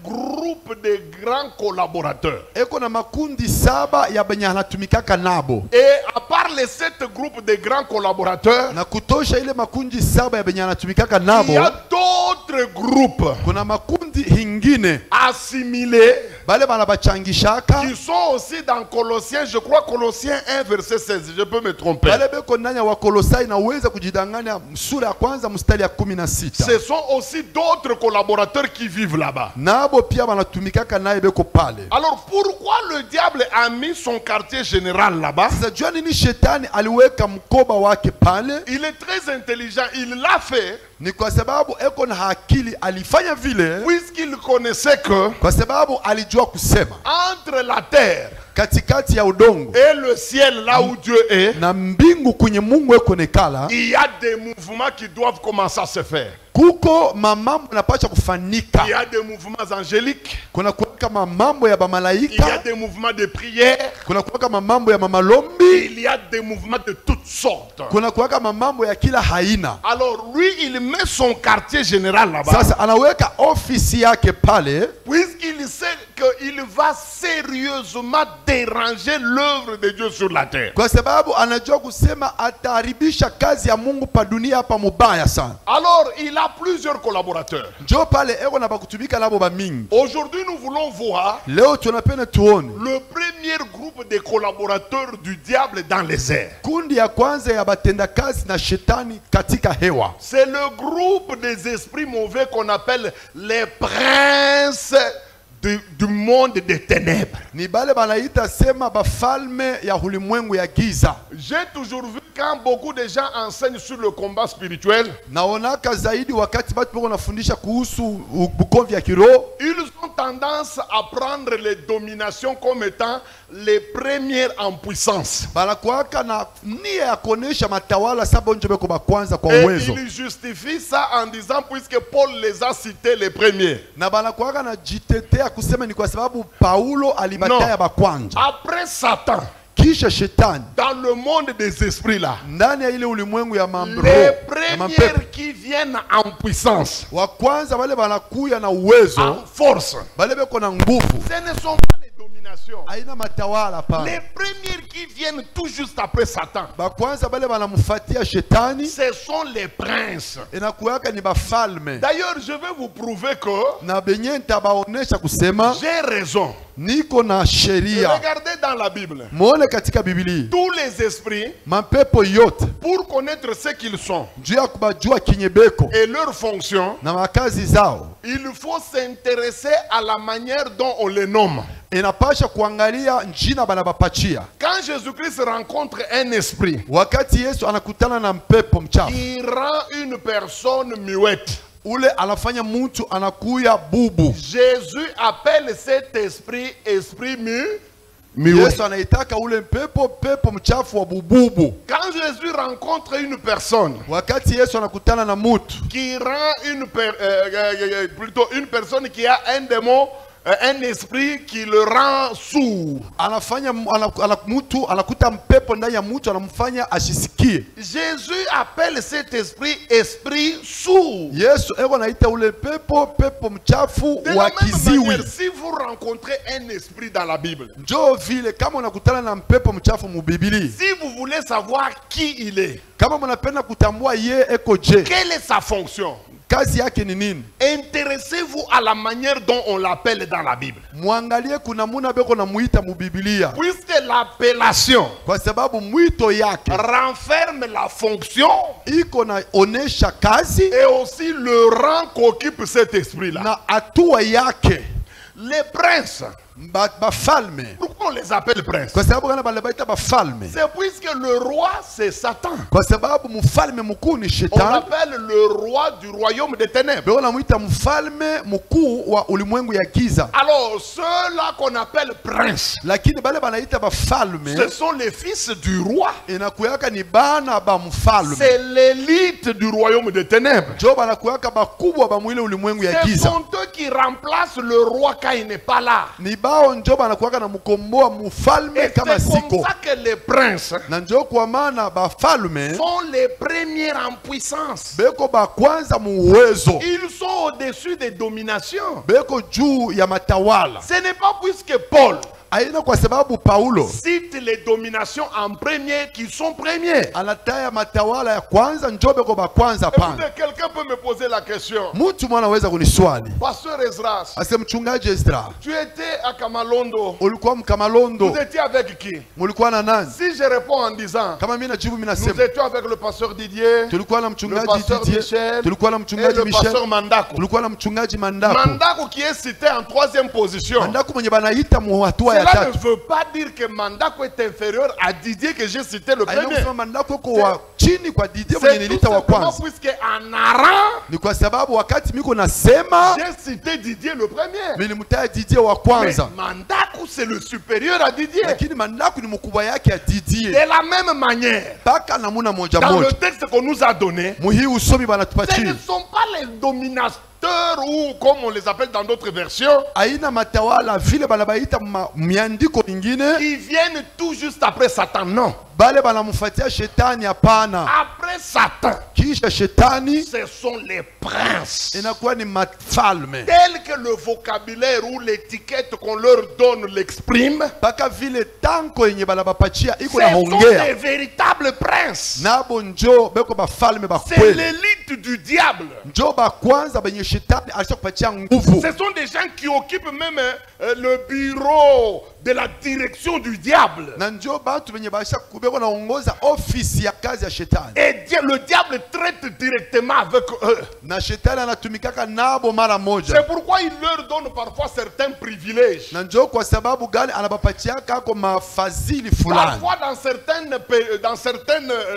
groupes de grands collaborateurs. eko na makundi saba ya benye anatumikaka nabo. Et à part les 7 groupes de grands collaborateurs, Na kutosha ile makundi saba ya benye anatumikaka il nabo, y a d'autres groupes kuna makundi hingine assimilés bale banabachangishaka qui sont aussi dans Colossiens, je crois Colossiens 1 verset 16, je peux me tromper. bale beko ndani ya Wakolosai na uweza kujidanganya sura ya kwanza mstari ya 16. Ce sont aussi d'autres collaborateurs qui vivent là-bas. Nabo pia banatumikaka naye beko pale. Alors pourquoi le diable a mis son quartier général là-bas? Sasa jua nini shetani aliweka mkoba wake pale? Il est très intelligent, il l'a fait Ni kwa sababu eko na akili, alifanya vile puisqu'il connaissait que kwa sababu alijua kusema entre la terre katikati ya udongo et le ciel là où Dieu est, na mbingu kwenye Mungu eko nekala, il y a des mouvements qui doivent commencer à se faire. kuko mamambo yanapaswa kufanika. Il y a des mouvements angéliques, Kuna kuweka mamambo ya il y a bamalaika, des mouvements de prière, kuna kuweka mamambo ya mamalombi, il y a des mouvements de toutes sortes. kuna kuweka mamambo ya kila haina. Alors lui, il met son quartier général là-bas, Sasa anaweka ofisi yake pale puisqu'il sait qu'il va sérieusement déranger l'œuvre de Dieu sur la terre. kwa sababu anajua kusema ataharibisha kazi ya Mungu pa dunia hapa mubaya sana. Alors il a plusieurs collaborateurs. Njo pale eko na bakutumika nabo ba mingi. Aujourd'hui, nous voulons voir Leo tunapenda tuone le premier groupe de collaborateurs du diable dans les airs. kundi ya kwanza ya batenda kazi na shetani katika hewa. C'est le groupe des esprits mauvais qu'on appelle les princes du monde des ténèbres. Ni bale banaita sema bafalme ya ulimwengu ya giza. J'ai toujours vu quand beaucoup de gens enseignent sur le combat spirituel, Naonaka zaidi wakati batu bako nafundisha kuhusu bukomvi ya kiroho, ils ont tendance à prendre les dominations comme étant les premières en puissance. banakuaka na nia ya kuonesha matawala saba njo beko ba kwanza kwa Et uwezo. ils justifient ça en disant puisque Paul les a cités les premiers. Na banakuaka na jitetea kusema ni kwa sababu Paulo alibataya ba kwanza. Après Satan, Kisha shetani dans le monde des esprits là, ndani ya ile ulimwengu ya mambo les premières qui viennent en puissance, wa kwanza wale banakuya na uwezo, en force, bale beko na nguvu, ce ne sont pas les dominants. domination. Haina matawala pa. Les premiers qui viennent tout juste après Satan, Ba kwanza bale banamfuatia shetani. ce sont les princes. Inakuwaka ni bafalme. D'ailleurs, je vais vous prouver que Na benye nitabaonesha kusema j'ai raison. niko na sheria. Regardez dans la Bible. Muone katika Biblia. Tous les esprits, Mapepo yote pour connaître ce qu'ils sont juu ya kubajua kinyebeko et leur fonction, na makazi zao, il faut s'intéresser à la manière dont on les nomme. inapasha kuangalia njina banabapachia. Quand Jésus-Christ rencontre un esprit Wakati Yesu anakutana na mpepo mchafu, qui rend une personne muette, ule anafanya mtu anakuya bubu. Jésus appelle cet esprit esprit muet. Yesu anaitaka ule pepo mchafu wa bububu. Quand Jésus rencontre une personne Wakati Yesu anakutana na mtu qui rend plutôt une personne qui a un démon, un esprit qui le rend sourd, anafanya mtu anakuta mpepo ndani ya mtu anamfanya asisikie. Jésus appelle cet esprit esprit sourd. Yesu eko naita ule pepo mchafu De la wa même kiziwi. manière, si vous rencontrez un esprit dans la Bible, Njoo vile kama unakutana na mpepo mchafu mu Biblia, si vous voulez savoir qui il est, kama mnapenda kutambua ye eko je, quelle est sa fonction, kazi yake ni nini, intéressez-vous à la manière dont on l'appelle dans la Bible. muangalie kuna muna beko na muita mu Biblia, Puisque l'appellation kwa sababu mwito yake renferme la fonction iko na onesha kazi et aussi le rang qu'occupe cet esprit-là. na hatua yake. Les princes, Bafalme, pourquoi on les appelle princes? kwa sababu kana banabaita bafalme, C'est puisque le roi c'est Satan. kwa sababu mfalme mkuu ni On shetani. appelle le roi du royaume des ténèbres. Beko namuita mfalme mkuu wa ulimwengu ya giza. Alors ceux-là qu'on appelle princes, Lakini bale banaita bafalme ce sont les fils du roi. inakuyaka ni bana ba mfalme. C'est l'élite du royaume des ténèbres. Jo banakuyaka bakubwa ba mwile ulimwengu ya Ce giza. sont eux qui remplacent le roi quand il n'est pas là. Ni bao njo banakuwaka na mkomboa mfalme Et kama c'est comme siko. ça que les princes Na njo kwa maana bafalme sont les premiers en puissance. beko ba kwanza muwezo. Ils sont au-dessus des dominations. Beko juu ya matawala. Ce n'est pas puisque Paul Aina kwa sababu Paulo cite les dominations en premier qui sont premiers. anataya matawala ya kwanza njo beko ba kwanza pana. Écoutez, quelqu'un peut me poser la question. Mtu mwana weza kuniswali. Pasteur Ezras, Ase mchungaji Ezra, tu étais à Kamalondo. ulikuwa mkamalondo, Vous étiez avec qui? mulikuwa na nani? Si je réponds en disant, Kama mimi najibu mimi nous nasema étions avec le pasteur Didier, tulikuwa na le mchungaji pasteur Didier, Michel tulikuwa na et mchungaji le Michel, pasteur Mandako. tulikuwa na mchungaji Mandako. Mandako qui est cité en troisième position. Mandako mwenye banaita mu hatua ya Cela ne tatu. veut pas dire que Mandako est inférieur à Didier que j'ai cité le Aina premier. kusema Mandako kwa wa chini kwa Didier C'est mwenye tout nilita wa simplement kwanza. puisque en Aran, Ni kwa sababu wakati miko nasema j'ai cité Didier le premier. nilimtaja Didier wa Mais kwanza. Mandako c'est le supérieur à Didier. Lakini Mandako ni mkubwa yake ya Didier. De la même manière, Paka namuna moja dans le moja. texte qu'on nous a donné, Muhi usomi ce banatupatia. ne sont pas les dominateurs ou comme on les appelle dans d'autres versions Aina matawala vile banabaita miandiko mingine. qui viennent tout juste après Satan. Non. Bale banamfuatia shetani hapana. Après Satan, Kisha shetani ce sont les princes. inakuwa ni mafalme. Tel que le vocabulaire ou l'étiquette qu'on leur donne l'exprime, Paka vile tanko yenye banabapatia ce iko na sont hongea. des véritables princes. Nabo njo beko bafalme ba C'est kweli. l'élite du diable. Njo ba kwanza benye shetani alishakupatia nguvu. Ce sont des gens qui occupent même le bureau de la direction du diable. Na njo batu benye basha kubeko naongoza ofisi ya kazi ya shetani. Et le diable traite directement avec eux. Na shetani anatumikaka nabo mara moja. C'est pourquoi il leur donne parfois certains privilèges. Na njo kwa sababu gani anabapatiaka kwa mafadhili fulani. Parfois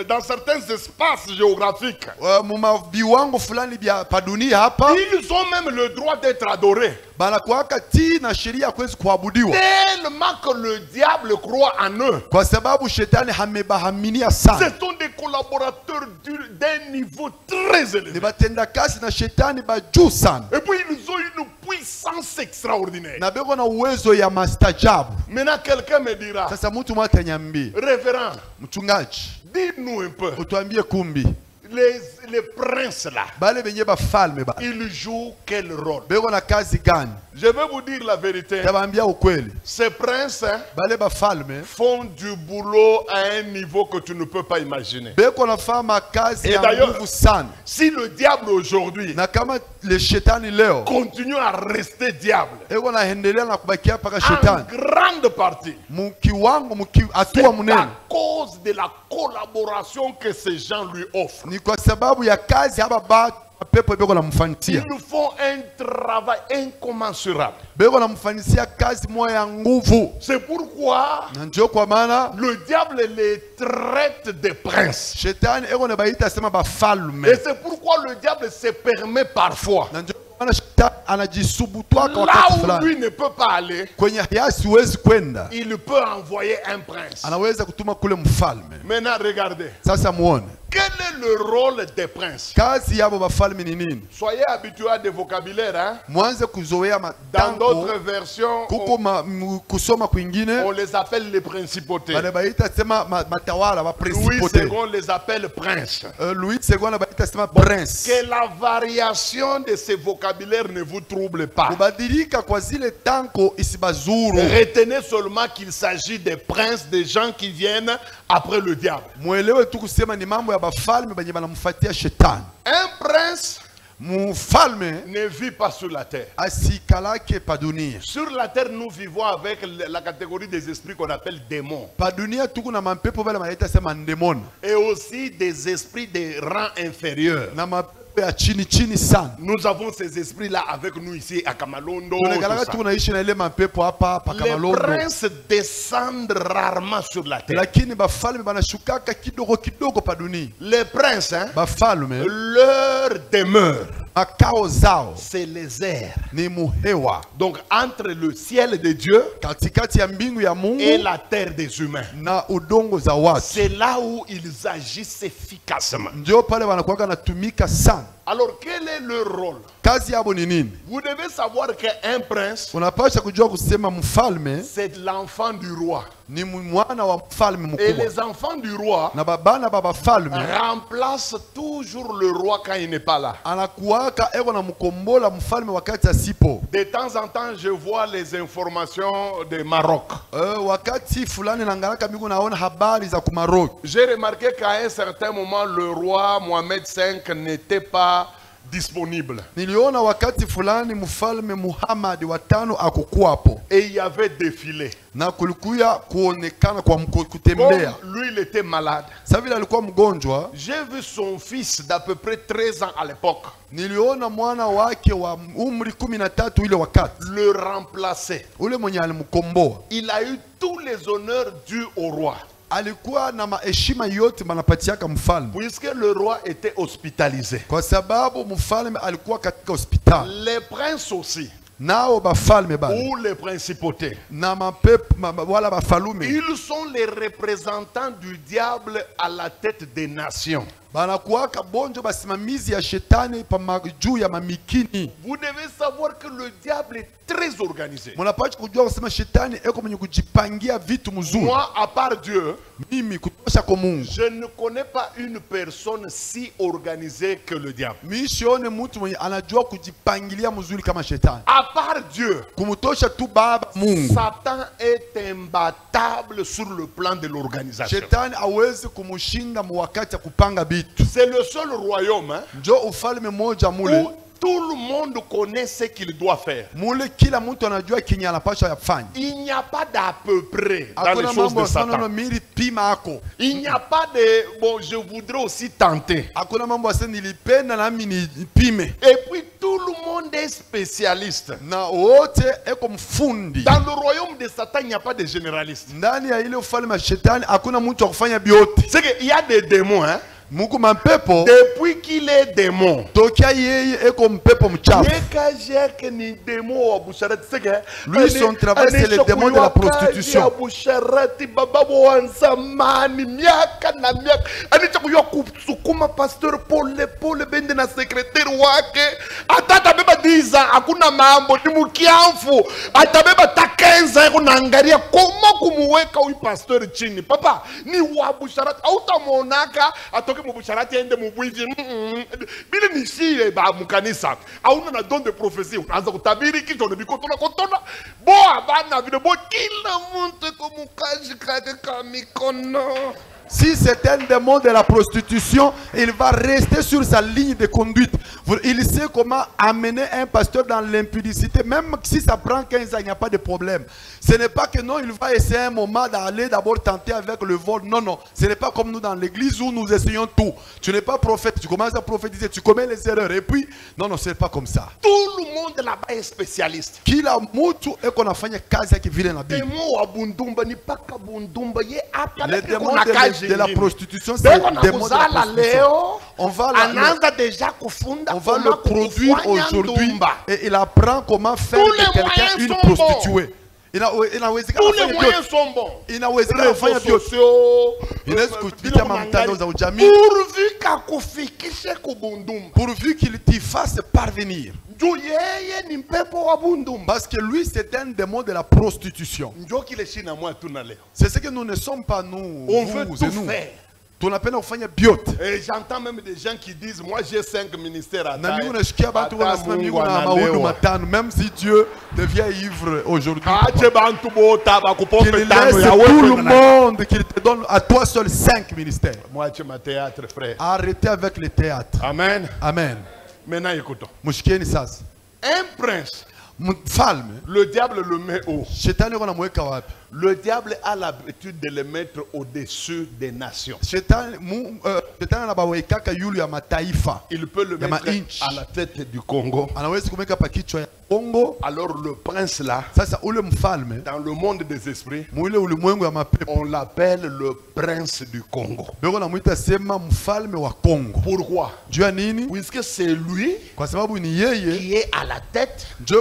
dans certains espaces géographiques. Muma viwango fulani vya padunia hapa. Ils ont même le droit d'être adorés. Banakuwaka ti na sheria kwezi kuabudiwa. Tellement que le diable croit en eux. Kwa sababu shetani hamebahaminia sana. Ce sont des collaborateurs d'un niveau très Ni élevé. batenda kazi na shetani ba juu sana. Et puis ils ont une puissance extraordinaire. Na beko na uwezo ya mastajabu. Maintenant quelqu'un me dira, Sasa mtu mmoja ataniambia, révérend, mchungaji, dis-nous un peu. utuambie kumbi. les princes là, ils jouent quel rôle? Je vais vous dire la vérité. Ces princes font du boulot à un niveau que tu ne peux pas imaginer. Et d'ailleurs, si le diable aujourd'hui continue à rester diable, en grande partie, c'est à cause de la collaboration que ces gens lui offrent. Ils nous font un travail incommensurable. C'est pourquoi le diable les traite des princes. Et c'est pourquoi le diable se permet parfois, là où lui ne peut pas aller, il peut envoyer un prince. Maintenant, regardez. Quel est le rôle des princes? Soyez habitués à des vocabulaires. Hein? Dans d'autres versions, on les appelle les principautés. Louis II les appelle princes. Que la variation de ces vocabulaires ne vous trouble pas. Retenez seulement qu'il s'agit des princes, des gens qui viennent après le diable. Un prince ne vit pas sur la terre. Sur la terre, nous vivons avec la catégorie des esprits qu'on appelle démons. Et aussi des esprits de rang inférieur. Nous avons ces esprits-là avec nous ici à Kamalondo. Les princes descendent rarement sur la terre. Les princes, hein, leur demeure, c'est les airs. Donc entre le ciel de Dieu et la terre des humains, c'est là où ils agissent efficacement. Alors quel est leur rôle? Vous devez savoir qu'un prince, c'est l'enfant du roi. Et les enfants du roi remplacent toujours le roi quand il n'est pas là. De temps en temps, je vois les informations de Maroc. J'ai remarqué qu'à un certain moment, le roi Mohamed V n'était pas disponible. Et il y avait défilé. Comme lui, il était malade. J'ai vu son fils d'à peu près 13 ans à l'époque le remplacer. Il a eu tous les honneurs dus au roi. Puisque le roi était hospitalisé. Les princes aussi, ou les principautés, ils sont les représentants du diable à la tête des nations. Vous devez savoir que le diable est très organisé. Moi, à part Dieu, je ne connais pas une personne si organisée que le diable. À part Dieu, Satan est imbattable sur le plan de l'organisation. C'est le seul royaume, hein, où tout le monde connaît ce qu'il doit faire. Il n'y a pas d'à peu près dans les choses de Satan. Il n'y a pas de bon, je voudrais aussi tenter. Et puis tout le monde est spécialiste. Dans le royaume de Satan, il n'y a pas de généraliste. C'est qu'il y a des démons, hein. Depuis qu'il est démon, lui son travail c'est le démon de la prostitution. 10 ans, hakuna mambo, ni mukiamfu. Atabeba ta 15 ans, unaangalia koma kumuweka huyu pastor chini. Papa, ni wa busharati. Hautamonaka atoke mu busharati ende mu bwiji. Bile ni shie ba mukanisa. Hauna na don de prophétie. Unaanza kutabiri kitu na bikotona kotona. Bo abana vile bo kila mtu kumukaji kake kamikono. Si c'est un démon de la prostitution, il va rester sur sa ligne de conduite. Il sait comment amener un pasteur dans l'impudicité, même si ça prend 15 ans, il n'y a pas de problème. Ce n'est pas que non, il va essayer un moment d'aller d'abord tenter avec le vol. Non, non, ce n'est pas comme nous dans l'église où nous essayons tout. Tu n'es pas prophète, tu commences à prophétiser, tu commets les erreurs. Et puis, non, non, ce n'est pas comme ça. Tout le monde là-bas est spécialiste. Kila mtu eko nafanya kazi yake vile na Biblia. Les démons de la prostitution, c'est des démons de la prostitution. On va le produire aujourd'hui et il apprend comment faire de quelqu'un une prostituée. Tous les moyens sont bons. Réseaux sociaux, pourvu qu'il t'y fasse parvenir. Parce que lui, c'est un démon de la prostitution. C'est ce que nous ne sommes pas, nous. On veut tout faire. Et j'entends même des gens qui disent, moi j'ai 5 ministères à taille. Même si Dieu devient ivre aujourd'hui, qu'il laisse tout le monde, qu'il te donne à toi seul 5 ministères. Moi tu m'as théâtre, frère. Arrêtez avec le théâtre. Amen. Amen. Maintenant écoutons. Un prince, le diable le met haut. Le diable a l'habitude de le mettre au-dessus des nations. Il peut le mettre à la tête du Congo. Alors le prince là, dans le monde des esprits, on l'appelle le prince du Congo. Pourquoi? Puisque c'est lui qui est à la tête de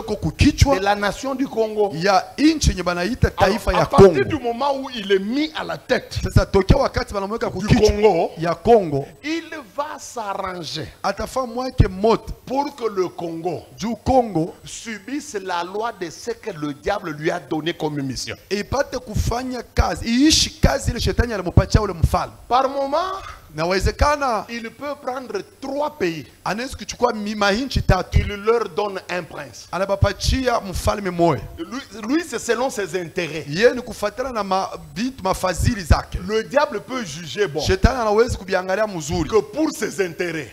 la nation du Congo. À partir du moment où il est mis à la tête du Congo, il va s'arranger pour que le Congo subisse la loi de ce que le diable lui a donné comme mission. Par moment, il peut prendre 3 pays. Il leur donne un prince. Lui c'est selon ses intérêts. Le diable peut juger bon que pour ses intérêts,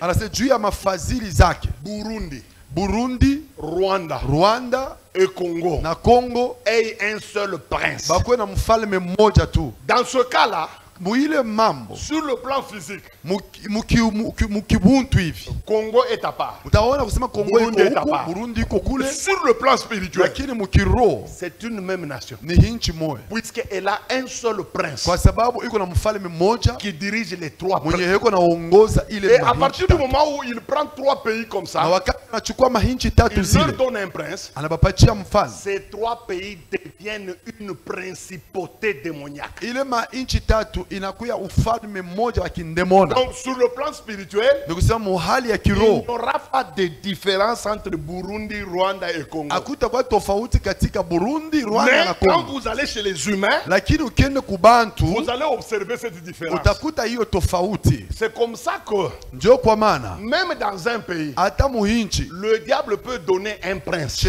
Burundi, Rwanda et Congo aient un seul prince. Dans ce cas-là, sur le plan physique, Congo est à part. Burundi est à part. Sur le plan spirituel, c'est une même nation. Puisqu'elle a un seul prince qui dirige les 3 pays. Et à partir du moment où il prend 3 pays comme ça, il leur donne un prince. Ces 3 pays deviennent une principauté démoniaque. Donc sur le plan spirituel, il n'y aura pas de différence entre Burundi, Rwanda et Congo. Mais quand vous allez chez les humains, vous allez observer cette différence. C'est comme ça que même dans un pays, le diable peut donner un prince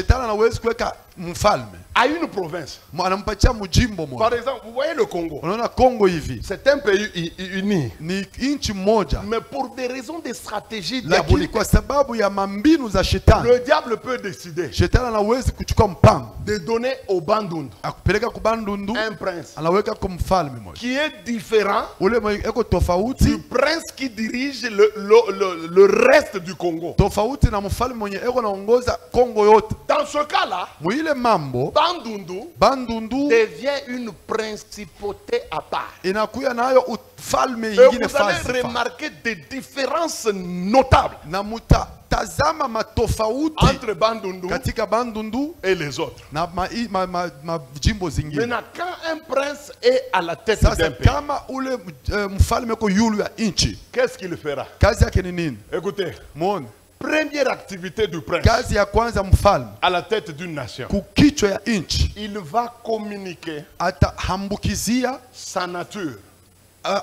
à une province. Par exemple, vous voyez le Congo. C'est un pays uni. Mais pour des raisons de stratégie diabolique, le diable peut décider de donner au Bandundu un prince qui est différent du prince qui dirige le reste du Congo. Dans ce cas-là, Bandundu devient une principauté à part. Et vous allez remarquer des différences notables entre Bandundu et les autres. Maintenant, quand un prince est à la tête d'un pays, qu'est-ce qu'il fera? Écoutez, première activité du prince kazi ya kwanza mfalme à la tête d'une nation, kukichwa ya inchi il va communiquer atahambukizia sa nature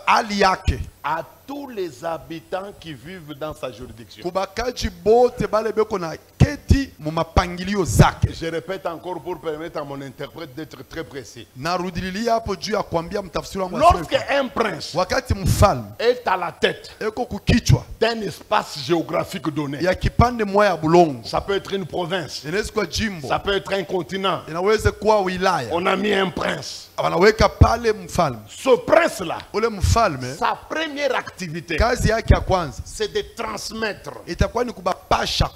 hali yake à tous les habitants qui vivent dans sa juridiction. kubakaji bote bale beko na keti mu mapangilio zake. Je répète encore pour permettre à mon interprète d'être très précis. Narudililia hapo juu ya kuambia mtafsiri wangu. Lorsque un prince wakati mfalme est à la tête eko kukichwa d'un espace géographique donné, ya kipande moya ya bulongo, ça peut être une province, inaweza kuwa jimbo, ça peut être un continent, inaweza kuwa wilaya, on a mis un prince. wanaweka pale mfalme. Ce prince là, ule mfalme sa première activité, kazi yake ya kwanza c'est de transmettre itakuwa ni kubapasha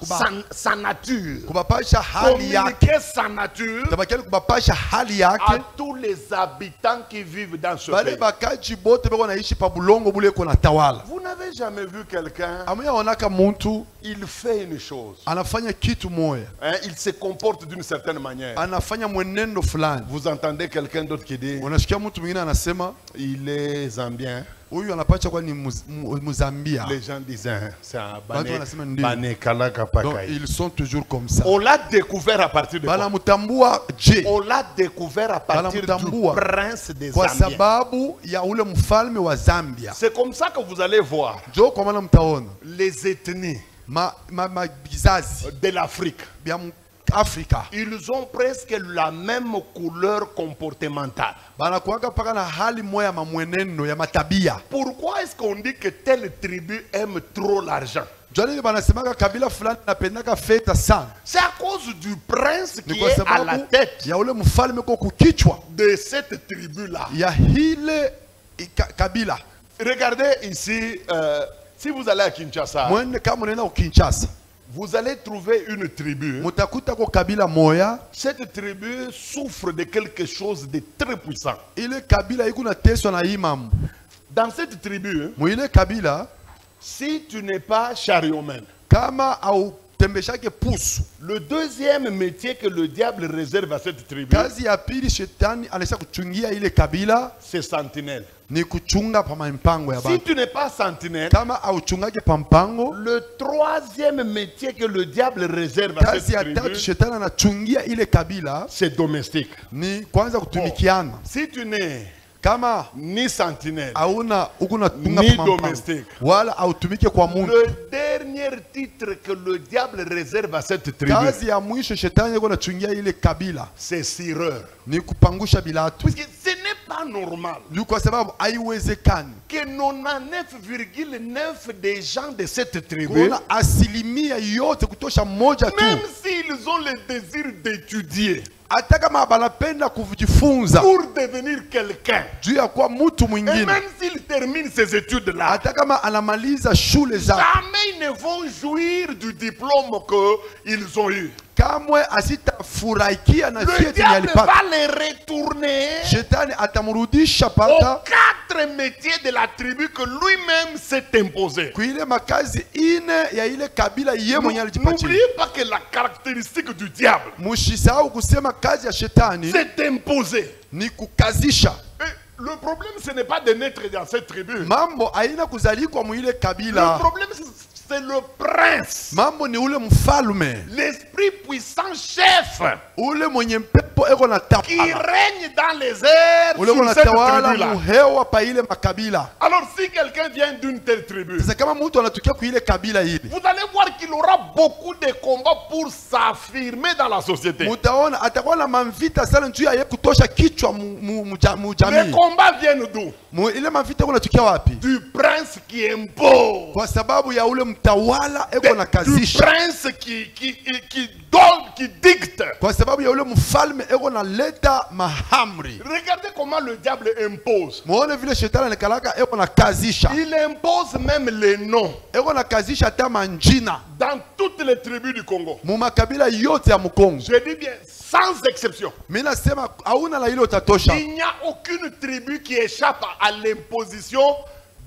sa nature, kubapasha hali yake, communiquer sa nature itabakia kubapasha hali à yake tous les habitants qui vivent dans ce bale pays. bakaji bote beko naishi pa bulongo bule ko na tawala. Vous n'avez jamais vu quelqu'un, Ameonaka muntu il fait une chose, anafanya kitu moya, hein, il se comporte d'une certaine manière. anafanya mwenendo fulani, Vous entendez quelqu'un d'autre qui dit, unasikia mtu mwingine anasema il est zambien. huyu anapacha kwa ni Muzambia. Les gens disent, hein, c'est un Watu wanasema ndio. Bane Kalaka Donc Pakai. ils sont toujours comme ça. On l'a découvert à partir de quoi? Banamutambua je On l'a découvert à partir du Banamutambua prince des kwa Zambiens. sababu ya ule mfalme wa Zambia. C'est comme ça que vous allez voir Jo kwa maana mtaona les ethnies bizazi de l'Afrique. bya Afrika Ils ont presque la même couleur comportementale. banakuwaka paka na hali moya ya mamwenendo ya matabia. Pourquoi est-ce qu'on dit que telle tribu aime trop l'argent? Jwali banasemaka kabila fulani napendaka feta sana. C'est à cause du prince Ni qui kwa est à la sababu tête ya ule mfalme ko kukichwa de cette tribu-là. ya hile kabila. Regardez ici, si vous allez à Kinshasa, Mwende kama unaenda ku Kinshasa, vous allez trouver une tribu. mutakuta ko kabila moya. Cette tribu souffre de quelque chose de très puissant. Ile kabila iko na teswa na imam. Dans cette tribu, Mwile kabila si tu n'es pas charioman, kama au tembeshake pusu, le deuxième métier que le diable réserve à cette tribu, kazi ya pili shetani anaweza kuchungia ile kabila c'est sentinelle. ni kuchunga pa mpango ya Si bantu. tu n'es pas sentinelle, Kama auchungake pa mpango, le troisième métier que le diable réserve à kazi cette ya tribu, tatu shetani anachungia ile kabila c'est domestique. ni kwanza kutumikiana. Si tu n'es Kama ni sentinelle, hauna ukuna tunga Ni pa mpango domestique. wala autumike kwa Mungu, le dernier titre que le diable réserve à cette tribu, kazi ya mwisho shetani yuko anachungia ile kabila c'est sireur. ni kupangusha bilatu. Parce que ce n'est pas normal Ni kwa sababu haiwezekani que 99,9 des gens de cette tribu, kuona asilimia yote kutosha mmoja tu, même s'ils ont le désir d'étudier hata kama banapenda kujifunza pour devenir quelqu'un, juu ya kuwa mtu et mwingine, même s'ils terminent ces études-là, hata kama anamaliza shule zake, jamais ils ne vont jouir du diplôme qu'ils ont eu. kamwe asitafurahikia na Le cheti diable alipata. va les retourner Shetani atamrudisha aux pata 4 métiers de la tribu que lui-même s'est imposé. kuile makazi ine ya ile kabila ye mwenye alijipatia. N'oubliez pas que la caractéristique du diable, Mushisahau kusema kazi ya shetani c'est imposé. ni kukazisha. Et le problème, ce n'est pas de naître dans cette tribu. Mambo haina kuzalikwa mwile Le kabila. problème, c'est le prince, Mambo ni ule mfalme, l'esprit puissant chef, ule mwenye mpepo eko na qui tawala, règne dans les airs ule sur eko na cette tawala tribu-là. muhewa pa ile makabila. Alors, si quelqu'un vient d'une telle tribu, Sasa kama mtu anatukia kuile kabila ile, vous allez voir qu'il aura beaucoup de combats pour s'affirmer dans la société. mutaona atakuwa na mamvita sana juu ya ye kutosha kichwa Les jamii. combats viennent d'où? Ile mamvita eko natukia wapi? Du prince qui impose. Kwa sababu ya ule mtawala eko na Du kazisha, prince qui donne, qui dicte. kwa sababu ya ule mfalme eko na leta mahamri. Regardez comment le diable impose. Muone vile shetani anakalaka eko na kazisha, Il impose même les noms eko na kazisha hata manjina dans toutes les tribus du Congo. mu makabila yote ya Mkongo. Je dis bien sans exception. Mimi nasema hauna la ile utatosha. Il n'y a aucune tribu qui échappe à l'imposition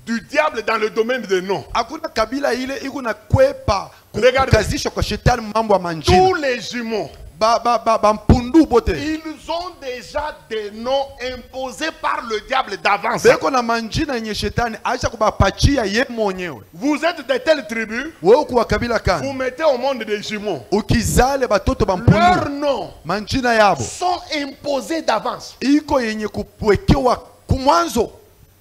du diable dans le domaine des noms. Hakuna kabila ile iko na kwepa Regardez. kukazisha kwa shetani mambo ya manjina. Tous les jumeaux, Ba mpundu bote ils ont déjà des noms imposés par le diable d'avance. Vous êtes de telle tribu, vous mettez au monde des jumeaux. Leurs noms sont imposés d'avance.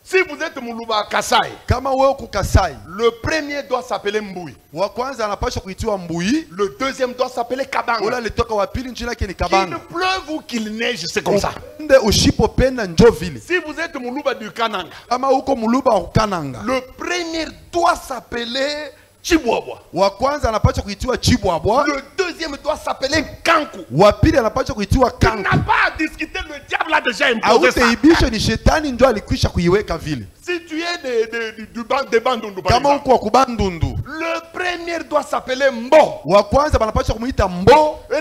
Si vous êtes Muluba Kasai, le premier doit s'appeler Mboui. Le deuxième doit s'appeler Kabanga. Qu'il pleuve ou qu'il neige, c'est comme ça. Si vous êtes Muluba du Kananga, le premier doit s'appeler Chibwabwa. Le deuxième doit s'appeler Kanku. Tu n'as pas à discuter, le diable a déjà imposé ça. Si tu es de Bandundu, par exemple, le premier doit s'appeler Mbo. Et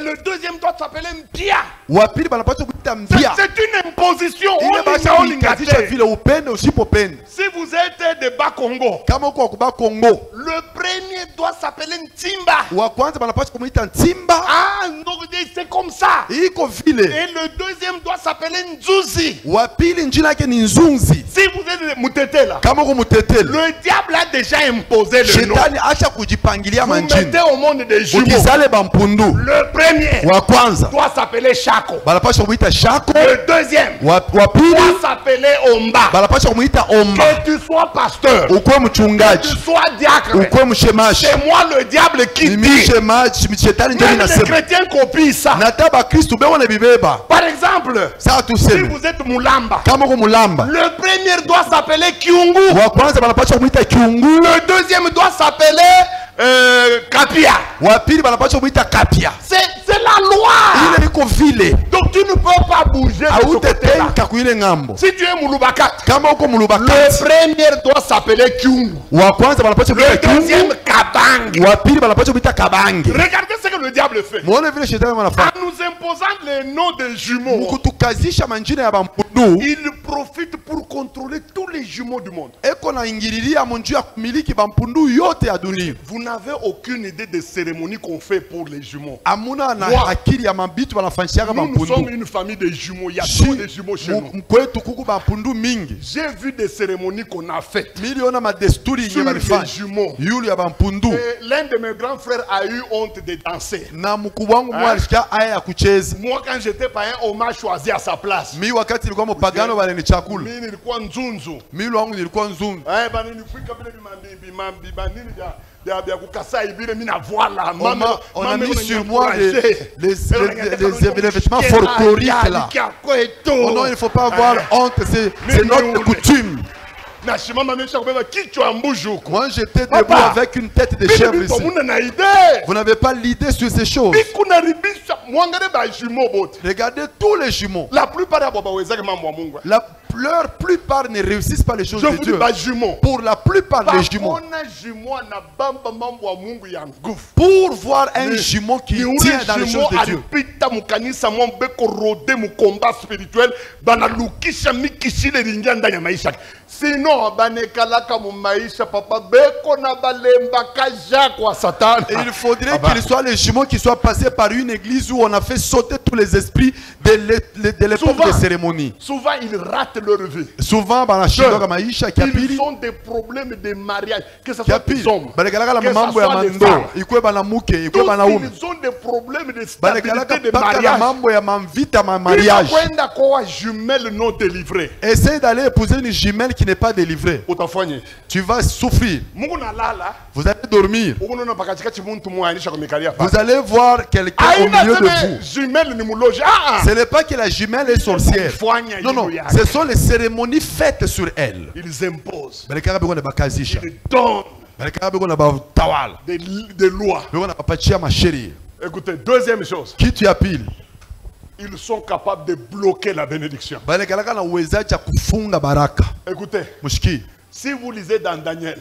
le deuxième doit s'appeler Mpia. C'est une imposition. Si vous êtes de Bas-Congo, le premier doit s'appeler Ntimba. Ah, c'est comme ça. Et le deuxième doit s'appeler Nzuzi. Si vous êtes Mutete là, le diable a déjà imposé le nom. Vous mettez au monde des jumeaux. Le premier doit s'appeler Shako. Le deuxième doit s'appeler Omba. Que tu sois pasteur, que tu sois diacre, c'est moi le diable qui dit. Même les chrétiens copient ça. Par exemple, si vous êtes Mulamba, le premier doit s'appeler Kyungu. Le deuxième doit s'appeler Kapia. C'est la loi. Donc tu ne peux pas bouger de ce côté-là. Si tu es Mulubakat, le premier doit s'appeler Kyungu. Le deuxième Kabang. Regardez ce que le diable fait. En nous imposant les noms des jumeaux, il profite pour contrôler tous les jumeaux du monde. Vous n'avez aucune idée des cérémonies qu'on fait pour les jumeaux. Nous sommes une famille de jumeaux. Il y a trop de jumeaux chez nous. J'ai vu des cérémonies qu'on a faites sur les jumeaux. L'un de mes grands frères a eu honte de danser. Moi, quand j'étais païen, on m'a choisi à sa place. On a mis sur moi les vêtements folkloriques là. Oh non, il ne faut pas avoir honte, c'est notre coutume. Moi j'étais debout avec une tête de chèvre ici. Vous n'avez pas l'idée sur ces choses. Regardez tous les jumeaux. La plupart ne réussissent pas les choses de Dieu. Pour la plupart des jumeaux. Pour voir un jumeau qui tient dans les choses de Dieu. Sinon, il faudrait qu'ils soient les jumeaux qui soient passés par une église où on a fait sauter tous les esprits de l'époque des cérémonies. Souvent, ils ratent leur vie. Souvent, ils ont des problèmes de mariage. Que ce soit des hommes, que ce soit des femmes. Ils ont des problèmes de stabilité de mariage. Essaye d'aller épouser une jumelle qui n'est pas délivrée. Tu vas souffrir. Vous allez dormir. Vous allez voir quelqu'un au milieu de vous. Ce n'est pas que la jumelle est sorcière. Non, non. Ce sont les cérémonies faites sur elle. Ils imposent. Ils donnent des lois. Écoutez, deuxième chose. Qui tu appeles? Ils sont capables de bloquer la bénédiction. Écoutez, si vous lisez dans Daniel,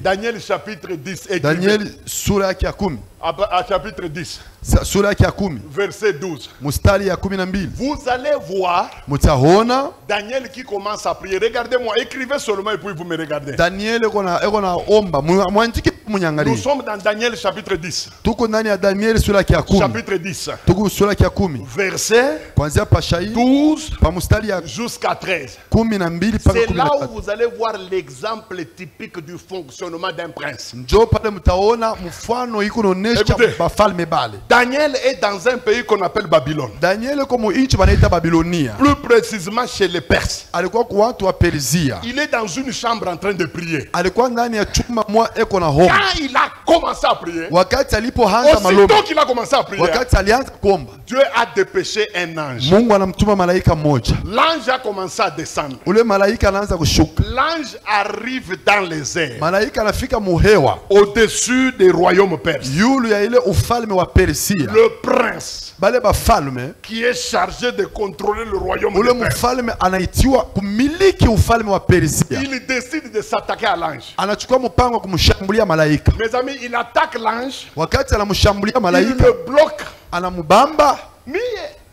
Daniel chapitre 10 et Daniel sura yake ya 10. À chapitre 10. Sura ya 10. Verset 12. Mustari ya 12. Vous allez voir Mutaona Daniel qui commence à prier. Regardez-moi, écrivez seulement et puis vous me regardez. Daniel ekona omba. Mwandiki munyangali. Nous sommes dans Daniel chapitre 10. Tuko ndani ya Daniel sura ya 10. Chapitre 10. Tuko sura ya 10. Verset Kuanzia pashai 12 pa mustari ya jusqu'à 13. 12 mpaka C'est là 13. où vous allez voir l'exemple typique du fonctionnement d'un prince. Njo pale mtaona mfano iko naonesha Écoutez. bafalme bale. Daniel est dans un pays qu'on appelle Babylone. Daniel como inchi banaita Babylonia. Plus précisément chez les Perses. Alikuwa kwa watu wa Persia. Il est dans une chambre en train de prier. Alikuwa ndani ya chumba mwa eko na homa. Quand il a commencé à prier, Wakati alipoanza malombi, aussitôt qu'il a commencé à prier, wakati alianza kuomba, Dieu a dépêché un ange. Mungu anamtuma malaika mmoja. L'ange a commencé à descendre. Ule malaika anaanza kushuka. L'ange arrive dans les airs, Malaika anafika muhewa. au-dessus des royaumes perses. Yulu ya ile ufalme wa Persia. Le prince Bale bafalme, qui est chargé de contrôler le royaume ule des Perses, mfalme anaitiwa kumiliki ufalme wa Persia. il décide de s'attaquer à l'ange. Anachukua mpango wa kumshambulia malaika. Mes amis, il attaque l'ange, Wakati anamshambulia il malaika, le bloque. anamubamba.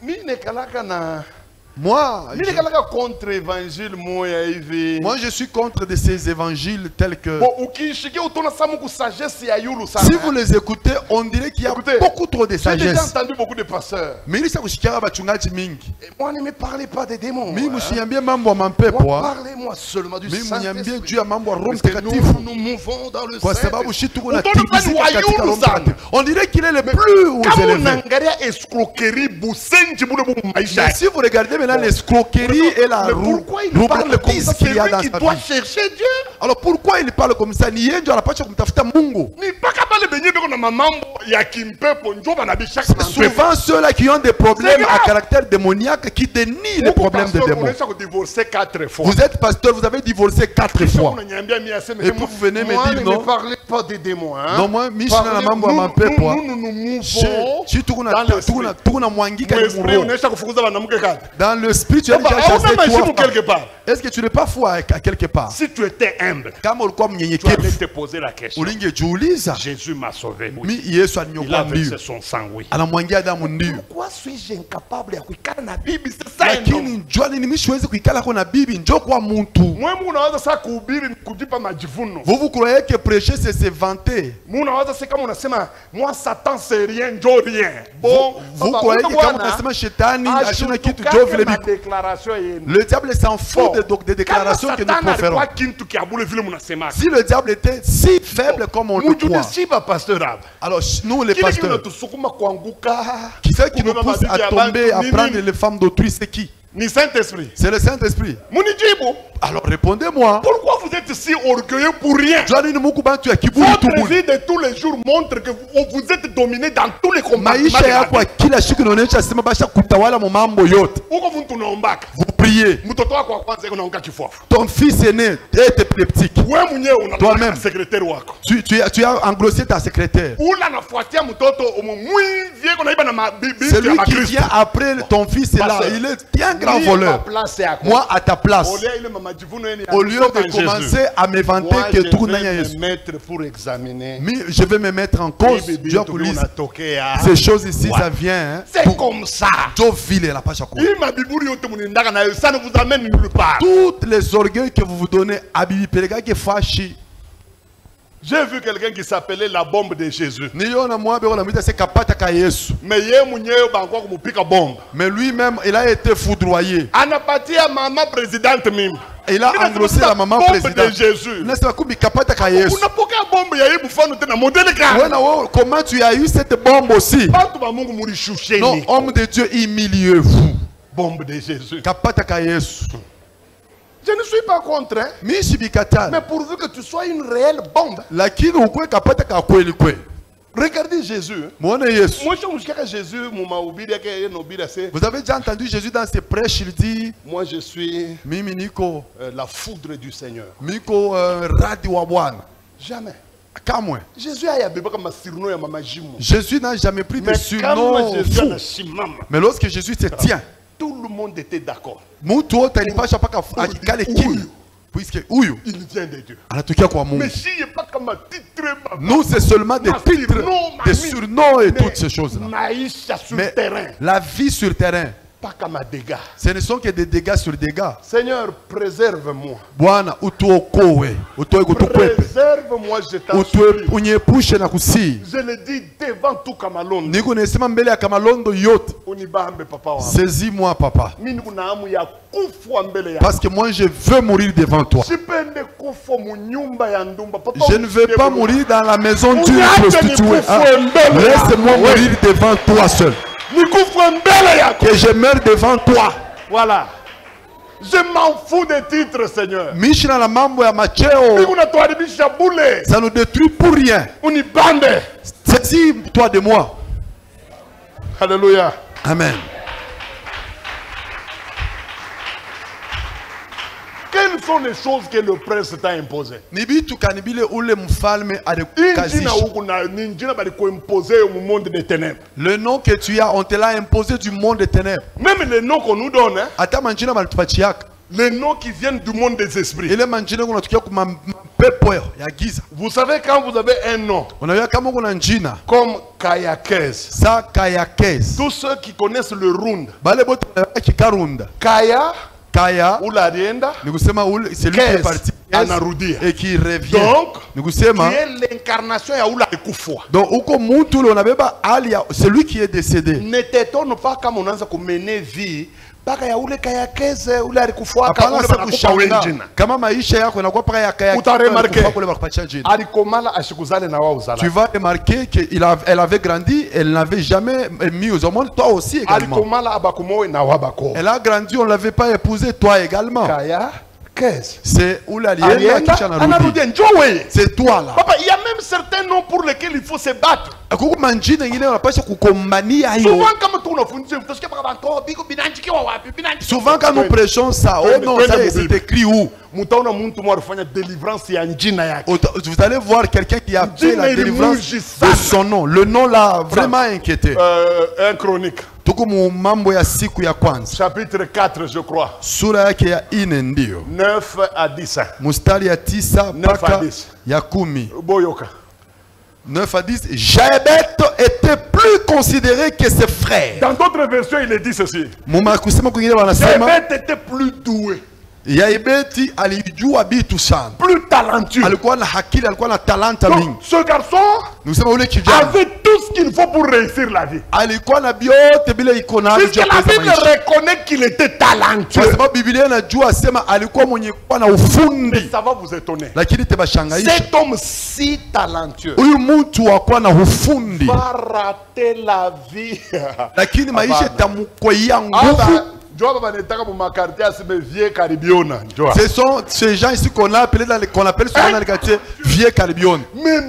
Mie nekalaka na Moi, mie nekalaka contre évangile moya hivi. moi, je suis contre de ces évangiles tels que... Bon, ukishikia utona samu ku sagesse ya yulu sana. Si vous les écoutez, on dirait qu'il y a Écoutez, beaucoup trop de J'ai déjà sagesse. entendu beaucoup de pasteurs. Mais il s'agit bachungaji mingi. Et moi, ne me parlez pas des démons. Mimi hein. msiniambie mambo ya Moi, mapepo. parlez-moi seulement du Mimi mniambie juu Saint-Esprit. ya mambo ya Roho Parce que Mtakatifu. nous mouvons dans le Kwa sababu Saint-Esprit. shi tuko na Utaona tikisika kani wa katika Roho yulu sana. Mtakatifu. On dirait qu'il est le plus aux Kama élevés. unaangalia escroquerie busenji bule bu maisha. Mais si vous regardez maintenant l'escroquerie et la Mais pourquoi il parle comme ça? roublardise C'est qu'il y a lui dans qui sa doit vie. chercher Dieu. Alors pourquoi il parle comme ça? Ni yeye ndio anapaswa kumtafuta Mungu. Ni mpaka pale benye beko na mamambo ya kimpepo njo banabishaka na mpepo. Souvent ceux-là qui ont des problèmes C'est à grave. caractère démoniaque qui dénient les problèmes de démons. On a divorcé 4 fois. Vous êtes pasteur, vous avez divorcé 4 fois. Et puis vous venez me dire non. Ne parlez pas des démons. Hein? Non, moi, Michel na mambo ya mapepo. Nous mouvons Si tukuna mwangika ni l'esprit. muro. Unaisha kufukuza banamuke kati. Dans le spirit, tu as déjà Papa, chassé hauna majibu toi. quelque part. Est-ce que tu n'es pas fou à quelque part? Si tu étais humble, Kama ulikuwa tu allais mnyenyekevu, te poser la question. ulingejiuliza. Jésus m'a sauvé. Oui. Mi Yesu Il a aliniokoa versé mbio. son sang, oui. Anamwangia damu ndio. Pourquoi suis-je incapable ya kuikala na bibi? C'est ça un homme. Lakini njua nini mimi siwezi kuikala kwa na bibi njoo kwa mtu. Mwe mungu unaweza saa kuhubiri kujipa majivuno. Vous vous croyez que prêcher c'est se vanter? Mungu unaweza sasa kama unasema moi Satan c'est rien, njo rien. Bon, Vous papa, croyez que utakuwa kama na- unasema shetani ashina kitu Ajutukane njoo vile ma biko. déclaration yenu. Le diable s'en fout des déclarations que nous proférons. Si le diable était si faible comme on le croit, alors nous les pasteurs, qui c'est qui nous pousse à tomber, à prendre les femmes d'autrui, c'est qui? Ni Saint-Esprit. C'est le Saint-Esprit. Munijibu. Alors répondez-moi. Pourquoi vous êtes si orgueilleux pour rien? Votre vie de tous les jours montre que vous êtes dominé dans tous les compartiments. maisha yako kila siku inaonyesha sema basha kutawala mu mambo yote. Uko mtu unaombaka. Vous priez. Mtoto wako wa kwanza unaonga kifuafu. Ton fils aîné est épileptique. Wewe mwenyewe Toi-même. unataka secrétaire wako. Tu as engrossé ta secrétaire. Ula anafuatia mtoto mwizi yako naiba na mabibi Celui ya qui Kristo. vient après ton fils est là, Pasteur. il est un grand voleur. Moi à ta place, au lieu de commencer à me vanter que tout n'a rien. Mais je vais me mettre en cause. Dieu pour lui. Ces choses ici, ça vient. Hein, c'est comme ça. Ça ne vous amène nulle part. Toutes les orgueils que vous vous donnez à Bibi Pélega qui fâche. J'ai vu quelqu'un qui s'appelait la bombe de Jésus. Mais Mais lui-même, il a été foudroyé. Il a engrossé la maman présidente. Comment tu as eu cette bombe aussi? Non, homme de Dieu, humiliez-vous. Bombe de Jésus. Je ne suis pas contre, hein? Mais pourvu que tu sois une réelle bombe. Regardez Jésus. Moi, Jésus, vous avez déjà entendu Jésus dans ses prêches, il dit moi je suis la foudre du Seigneur. Jamais. Jésus n'a jamais pris de surnom fou. Mais lorsque Jésus se tient, tout le monde était d'accord. Puisque il vient de Dieu. Mais s'il n'y a pas comme un titre Nous, c'est seulement des titres, des surnoms et toutes ces choses-là. Mais la vie sur terrain, ce ne sont que des dégâts sur dégâts. Seigneur, préserve-moi. Préserve-moi, je t'en supplie. Je le dis devant tout Kamalondo. Saisis-moi, papa. Parce que moi, je veux mourir devant toi. Je ne veux pas mourir dans la maison d'une prostituée. Laisse-moi mourir devant toi seul. Que je meure devant toi. Voilà. Je m'en fous des titres, Seigneur. Ça nous détruit pour rien. Saisis-toi de moi. Alléluia. Amen. Quelles sont les choses que le prince t'a imposées? Le nom que tu as, on te l'a imposé du monde des ténèbres. Même les noms qu'on nous donne, hein? Les noms qui viennent du monde des esprits. Vous savez, quand vous avez un nom comme Kayakez, tous ceux qui connaissent le Rund, Kaya ou la Rienda, c'est lui qui est parti et qui revient. Donc, qui est l'incarnation de Oula Ekufwa. Donc, c'est lui qui est décédé. Ne t'étonne pas quand on a mené vie. Tu vas remarquer qu'elle avait grandi, elle n'avait jamais mis aux hommes, toi aussi également. Elle a grandi, on ne l'avait pas épousée, toi également. C'est Oulaliel qui chante. C'est toi là. Papa, il y a même certains noms pour lesquels il faut se battre. Souvent quand nous prêchons ça, oh non, ça c'est écrit où? Vous allez voir quelqu'un qui a fait la délivrance de son nom. Le nom l'a vraiment inquiété. Un chronique. Chapitre 4, je crois. 9 à 10. 9 à 10. Boyoka. 9 à 10. Jaébet était plus considéré que ses frères. Dans d'autres versions, il est dit ceci. Jaébet était plus doué. Plus talentueux. Donc, ce garçon avait tout ce qu'il faut pour réussir la vie. Puisque la Bible reconnaît qu'il était talentueux. Mais ça va vous étonner. Cet homme si talentueux va rater la vie. Ce sont ces gens ici qu'on appelle souvent dans le quartier vieux Caribion. Mais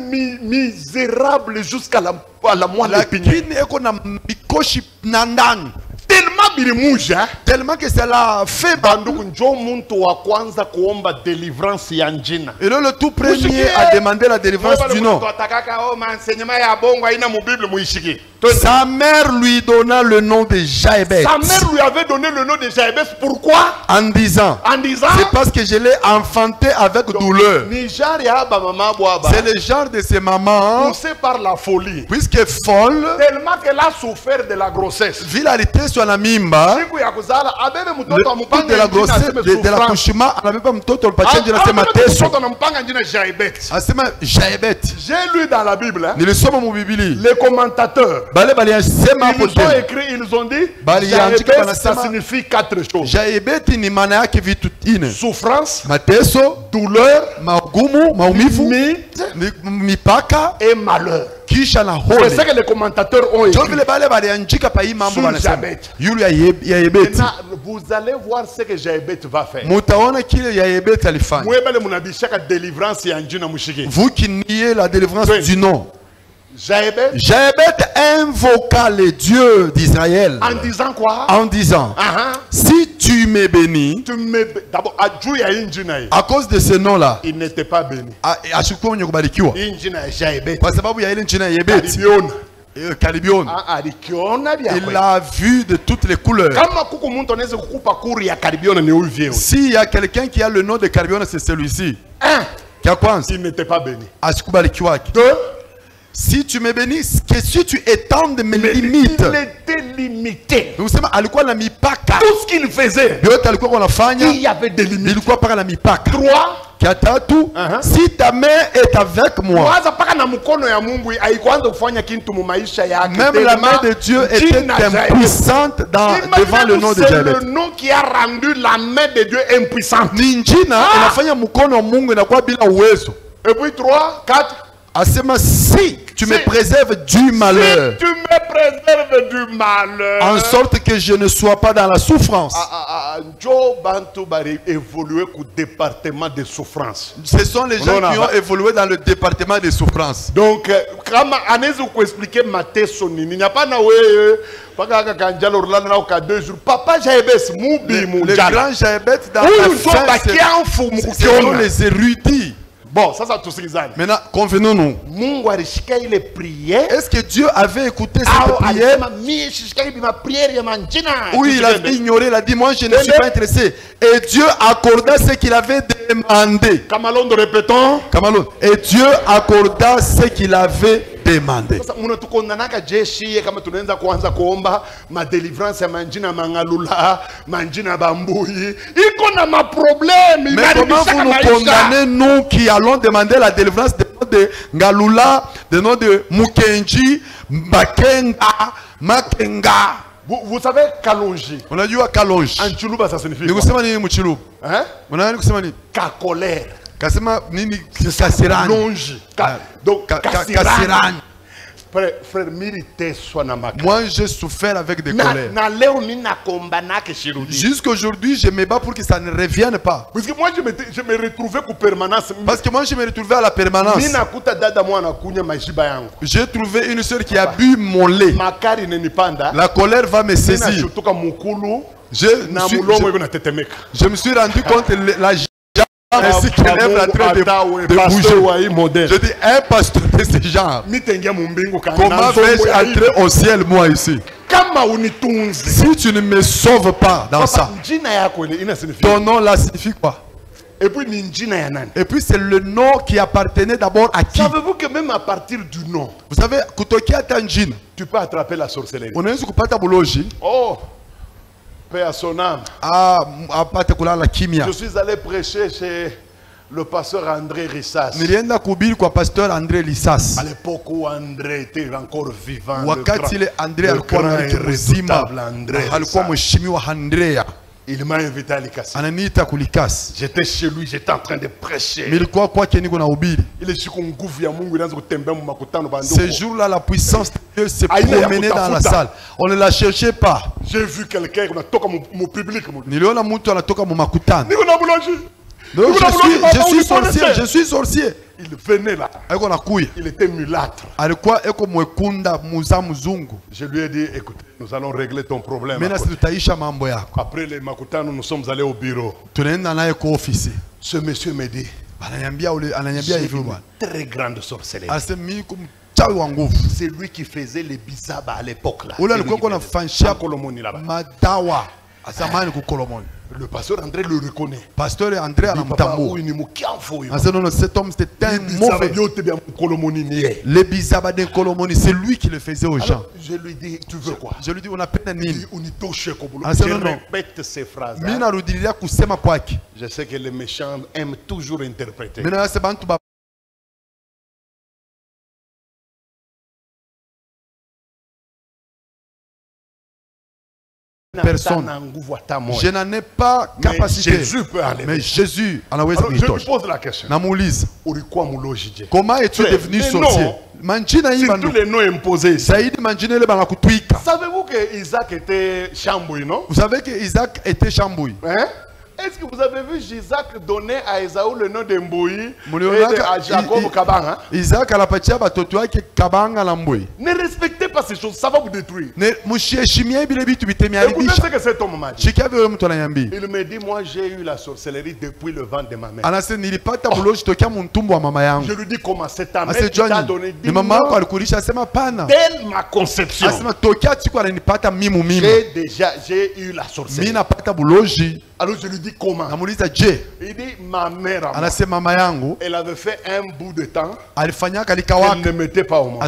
misérable jusqu'à la moelle épinière. Tellement que c'est la fait. Et là, le tout premier a demandé la délivrance du nom. Sa mère lui donna le nom de Jaébet. Sa mère lui avait donné le nom de Jaébet. Pourquoi? En disant c'est parce que je l'ai enfanté avec douleur. C'est le genre de ces mamans poussées par la folie. Puisque folle, tellement qu'elle a souffert de la grossesse. Sur la mimba, le coup de la grossesse, de l'accouchement, on n'avait pas mtoto J'ai lu dans la Bible, hein, les commentateurs, ils ont dit, Jaébet, ça signifie 4 choses. Souffrance, douleur, et malheur. C'est ce que les commentateurs ont écrit. Maintenant, vous allez voir ce que Jaébet va faire. Vous qui niez la délivrance du nom. Jaébet invoqua les dieux d'Israël en disant quoi? En disant si tu m'es béni, à cause de ce nom là, il n'était pas béni. Il a vu de toutes les couleurs. S'il y a quelqu'un qui a le nom de Caribion, c'est celui-ci. il n'était pas béni. Si tu me bénis, que si tu étendes mes limites. Il était limité. Tout ce qu'il faisait, il y avait des limites. 3. Si ta main est avec moi, même la main de Dieu était impuissante devant le nom de Dieu. C'est le nom qui a rendu la main de Dieu impuissante. Et puis 3, 4. Si tu me préserves du malheur, si tu me préserves du malheur, en sorte que je ne sois pas dans la souffrance. Joe Bantu Bari évolué au département de souffrance. Ce sont les gens qui ont évolué dans le département de souffrance. Donc, comme Anézou peut expliquer ma thèse, il n'y a pas de Papa Jaébès, le grand Jaébès dans la fin, ce sont les érudits. Bon, ça tout ce qu'ils ont. Maintenant, convenons-nous. Est-ce que Dieu avait écouté cette prière? Oui, il a ignoré, il a dit, moi je ne suis pas intéressé. Et Dieu accorda ce qu'il avait demandé. Kamalon, répétons. Kamalon. Et Dieu accorda ce qu'il avait demandé. Ma délivrance manjina mangalula, manjina bambouyi. Mais comment vous nous condamnez, nous qui allons demander la délivrance de Ngalula, de nom de Mukenji, Bakenga, Makenga. Vous savez Kalonji. On a dit à Kalonji. En Chuluba ça signifie quoi? Hein? On a dit ka colère. Kasema nini kasirani. Longe. Donc kasirani. Frère, moi j'ai souffert avec des colères. Jusqu'aujourd'hui, je me bats pour que ça ne revienne pas. Parce que moi, je me retrouvais pour permanence. Parce que moi, je me retrouvais à la permanence. J'ai trouvé une soeur qui a bu mon lait. La colère va me saisir. Je me suis rendu compte que la ainsi que lève la train de bouger. Je dis, un pasteur de ce genre, comment vais-je entrer au ciel moi ici? Si tu ne me sauves pas dans ça, ton nom là signifie quoi? Et puis c'est le nom qui appartenait d'abord à qui? Savez-vous que même à partir du nom, vous savez, tu peux attraper la sorcellerie. Oh! Paix à son âme. Je suis allé prêcher chez le pasteur André Rissas. À l'époque où André était encore vivant. Il m'a invité à l'Ikasi. J'étais chez lui, j'étais en train de prêcher. Ce jour-là, la puissance de Dieu s'est promenée dans la salle. On ne la cherchait pas. J'ai vu quelqu'un qui a toqué mon public. Je suis sorcier. Il venait là. Il était mulâtre. Je lui ai dit, écoute, nous allons régler ton problème. Après les Makutano, nous sommes allés au bureau. Ce monsieur me dit, j'ai une très grande sorcellerie. C'est lui qui faisait les bizaba à l'époque là. Le pasteur André le reconnaît. Pasteur André a cet homme c'était un mauvais. Les bizaba de Kolomoni, c'est lui qui le faisait aux gens. Je lui dis, tu veux quoi? Je lui dis, on a peine nini. Je répète ces phrases. Je sais que les méchants aiment toujours interpréter. Personne. Je n'en ai pas capacité. Mais Jésus je lui pose la question. Comment es-tu devenu sorcier? C'est tous les noms imposés. Savez-vous que Isaac était chambouille, non? Vous savez que Isaac était chambouille. Hein? Est-ce que vous avez vu Isaac donner à Esaü le nom de Mbouyi et à Jacob Kabanga? Isaac a la Kabanga. Ne respectez pas pas ces choses, ça va vous détruire. Écoutez ce que cet homme m'a dit. Il me dit, moi j'ai eu la sorcellerie depuis le ventre de ma mère. Je lui dis, comment c'est ta mère qui t'a donné? Dès ma conception, j'ai eu la sorcellerie. Alors je lui dis comment? Il dit, ma mère, elle avait fait un bout de temps, elle ne mettait pas au monde.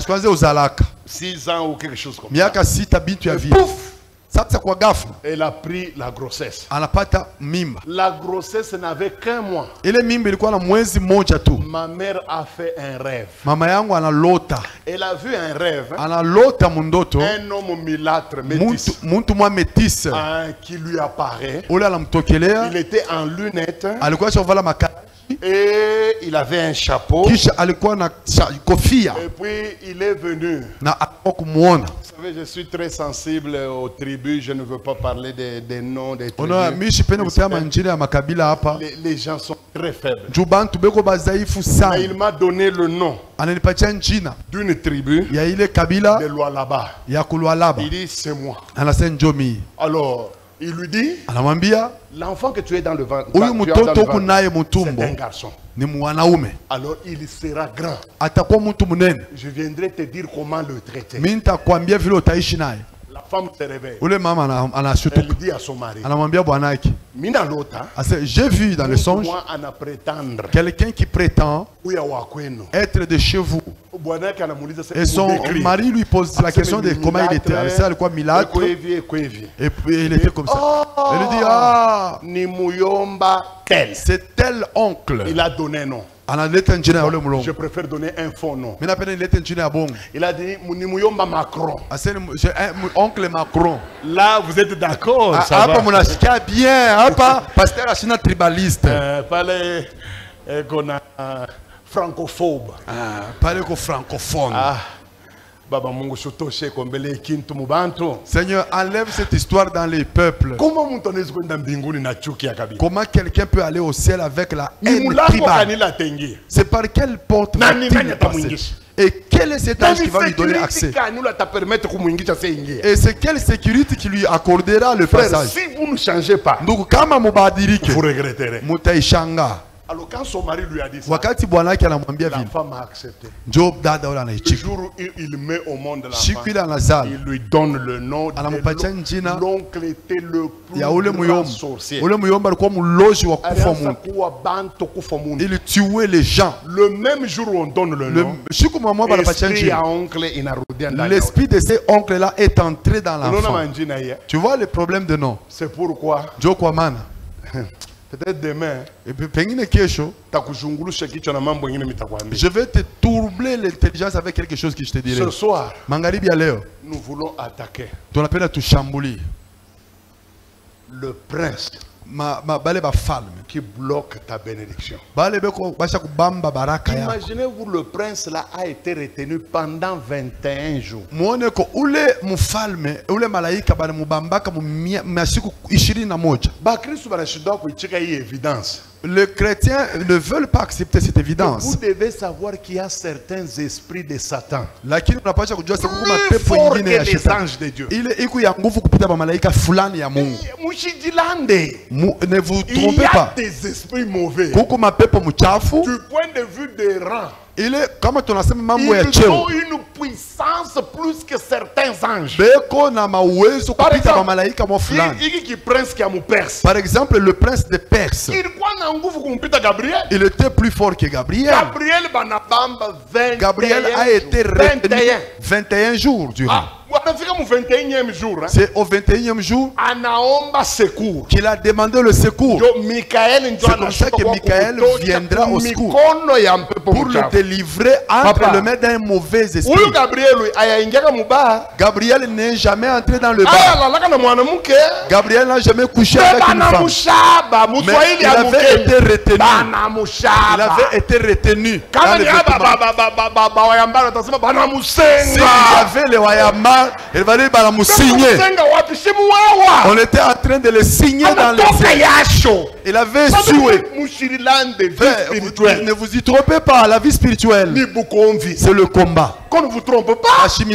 6 ans ou quelque chose comme ça. Et pouf! Elle a pris la grossesse. La grossesse n'avait qu'un mois. Ma mère a fait un rêve. Elle a vu un rêve. Un homme mulâtre, métis, qui lui apparaît. Il était en lunettes. Et il avait un chapeau. Et puis il est venu. Vous savez, je suis très sensible aux tribus. Je ne veux pas parler des noms des tribus. Les gens sont très faibles. Mais il m'a donné le nom d'une tribu de Lualaba. Il dit, c'est moi. Alors, il lui dit, l'enfant que tu es dans le ventre, c'est un garçon. Alors il sera grand. Je viendrai te dire comment le traiter. La femme se réveille. Elle dit à son mari, j'ai vu dans le songe quelqu'un qui prétend être de chez vous. Et son mari lui pose la question de comment il était. Elle quoi milâtre. Et puis il était comme ça. Elle lui dit, ah, c'est tel oncle. Il a donné un nom. Je préfère donner un faux nom. Il a dit Nimuyomba Macron. Oncle Macron. Là, vous êtes d'accord? Ça va. Bien. Pasteur Achina tribaliste. Pas les francophobe. Pas les francophones. Seigneur, enlève cette histoire dans les peuples. Comment quelqu'un peut aller au ciel avec la haine tribale? C'est par quelle porte va-t-il passer? Et quel est cet ange qui va lui donner accès? Et c'est quelle sécurité qui lui accordera le passage? Si vous ne changez pas, vous regretterez. Alors quand son mari lui a dit ça, la femme a accepté. Le jour où il met au monde l'enfant, il lui donne le nom de l'oncle était le plus grand sorcier. Il tuait les gens. Le même jour où on donne le nom, l'esprit de ces oncles-là est entré dans l'enfant. Tu vois le problème de nom? C'est pourquoi peut-être demain, je vais te troubler l'intelligence avec quelque chose que je te dirai. Ce soir, nous voulons attaquer le prince qui bloque ta bénédiction. Imaginez-vous, le prince là a été retenu pendant 21 jours. Les chrétiens ne veulent pas accepter cette évidence. Vous devez savoir qu'il y a certains esprits de Satan plus forts que les anges de Dieu. Ne vous Il y trompez a pas. des esprits mauvais. Du Du point de vue des rangs, ils ont une puissance plus que certains anges. Par exemple, le prince de Perse, il était plus fort que Gabriel. Gabriel a été retenu 21 jours durant. C'est au 21e jour qu'il a demandé le secours. C'est comme ça que Michael viendra au secours pour le délivrer entre le mains d'un mauvais esprit. Gabriel n'est jamais entré dans le bar. Gabriel n'a jamais couché avec une femme. Mais il avait été retenu. Il avait été retenu dans le vêtement. y avait les Wayamba, il va dire nous signer. On était en train de les signer dans les cieux. Il avait sué. Ne vous y trompez pas, la vie spirituelle, c'est le combat. Qu'on ne vous trompe pas. Vous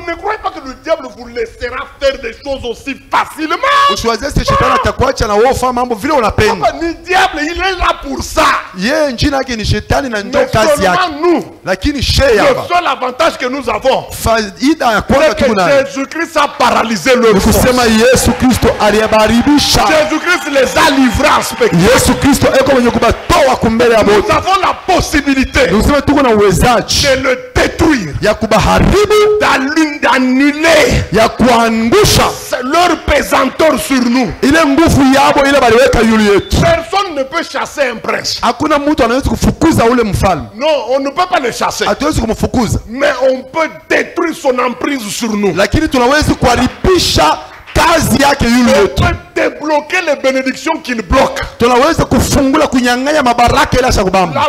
ne croyez pas que le diable vous laissera faire des choses aussi facilement? Vous choisissez ce chétan à quoi tu as au femme en ville on a peine. Le diable il est là pour ça. Mais seulement nous. Le seul avantage que nous avons, c'est que Jésus-Christ a paralysé leur force. Jésus-Christ les a livrés en spectacle. Nous avons la possibilité de le détruire, d'annuler leur pesanteur sur nous. Personne ne peut chasser un prince. Non, on ne peut pas le chasser. Mais on peut détruire son emprise sur nous. On peut débloquer les bénédictions qu'il bloque. La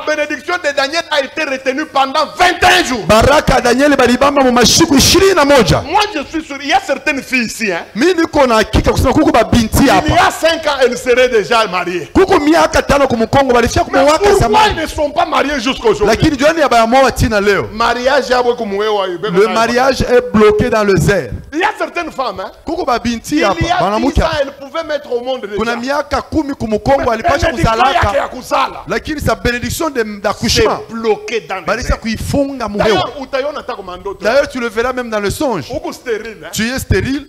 bénédiction de Daniel a été retenue pendant 21 jours. Moi je suis sûr, il y a certaines filles ici. Hein? Il y a 5 ans, elles seraient déjà mariées. Pourquoi ils ne sont pas mariés jusqu'à aujourd'hui? Le mariage est bloqué dans le zèle. Il y a certaines femmes. Hein? Il y a 10 ans, elle pouvait mettre au monde déjà. Sa bénédiction d'accouchement c'est bloqué dans le d'ailleurs tu le verras même dans le songe. Tu es stérile.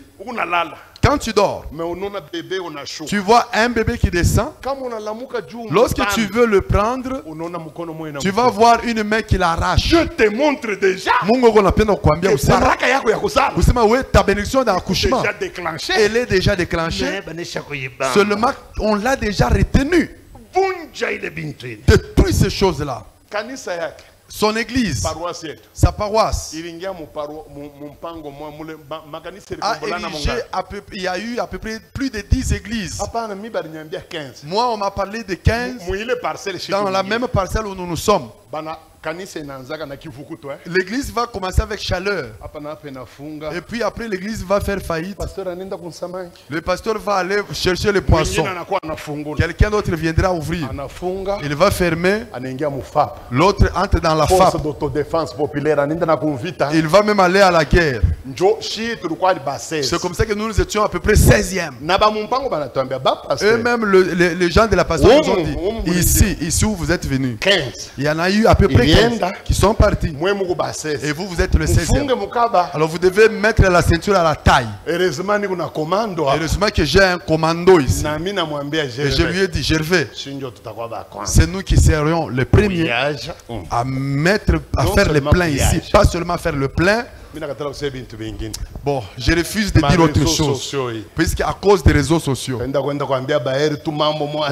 Quand tu dors, tu vois un bébé qui descend. Lorsque tu veux le prendre, tu vas voir une main qui l'arrache. Je te montre déjà. Ta bénédiction d'accouchement, elle est déjà déclenchée. Seulement, on l'a déjà retenu. Détruis ces choses-là. Son église, sa paroisse, il y a eu à peu près plus de 10 églises. Moi, on m'a parlé de 15 dans la même parcelle où nous nous sommes. L'église va commencer avec chaleur. Et puis après, l'église va faire faillite. Le pasteur va aller chercher les poissons. Quelqu'un d'autre viendra ouvrir. Il va fermer. L'autre entre dans la FAP. Il va même aller à la guerre. C'est comme ça que nous étions à peu près 16e. Eux-mêmes, les gens de la pasteur nous ont dit, ici où vous êtes venus, il y en a eu à peu près 15 qui sont partis. Et vous, vous êtes le 16e. Alors vous devez mettre la ceinture à la taille. Heureusement que j'ai un commando ici. Et je lui ai dit, Gervais, c'est nous qui serions les premiers à faire le plein ici. Pas seulement faire le plein. Bon, je refuse de dire autre chose. Puisqu'à cause des réseaux sociaux, on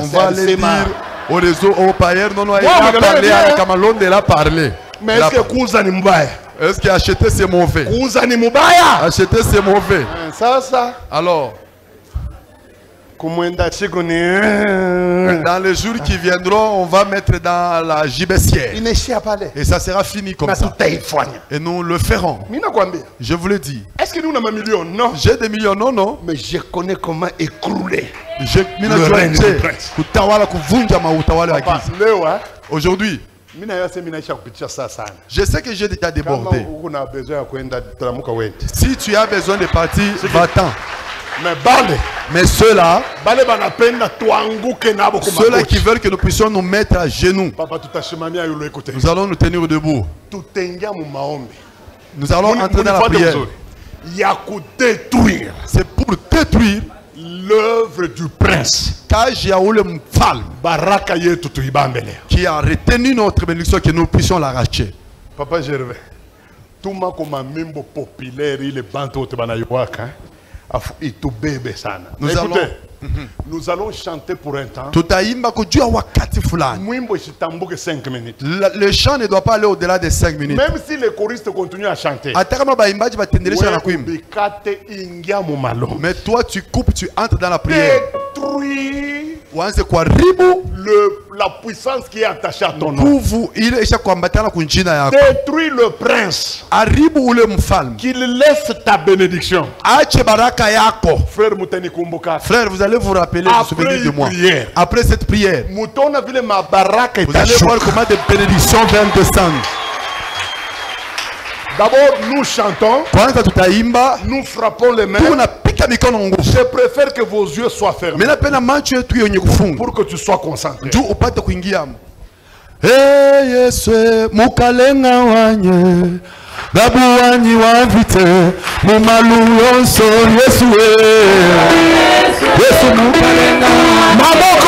va aller dire aux réseaux, aux païens, non, il a parlé, à Kamalonde, il a parlé. Mais est-ce que Kouza ni mbaya? Est-ce qu'acheter c'est mauvais? Kouza ni mbaya? Acheter c'est mauvais. Ça. Alors, dans les jours qui viendront, on va mettre dans la gibecière. Et ça sera fini comme ça. Et nous le ferons. Je vous le dis. Est-ce que nous avons des millions? Non. J'ai des millions, non. Mais je connais comment écrouler. Aujourd'hui, je sais que j'ai déjà débordé. Si tu as besoin de partir, va-t'en. Mais ceux-là qui veulent que nous puissions nous mettre à genoux, nous allons nous tenir debout. Nous allons entrer dans la prière. C'est pour détruire l'œuvre du prince qui a retenu notre bénédiction, que nous puissions l'arracher. Papa Gervais, tout le monde comme un membre populaire, il est banto te banayouaka. Nous allons chanter pour un temps. Le chant ne doit pas aller au-delà de 5 minutes. Même si les choristes continuent à chanter. Mais toi tu coupes, tu entres dans la prière. Détruis la puissance qui est attachée à ton nom. Détruis le prince. Qu'il laisse ta bénédiction. Frère, vous allez vous rappeler, vous souvenir de moi. Après cette prière, vous allez voir comment des bénédictions viennent descendre. D'abord, nous chantons, nous frappons les mains. Je préfère que vos yeux soient fermés pour que tu sois concentré. Maboko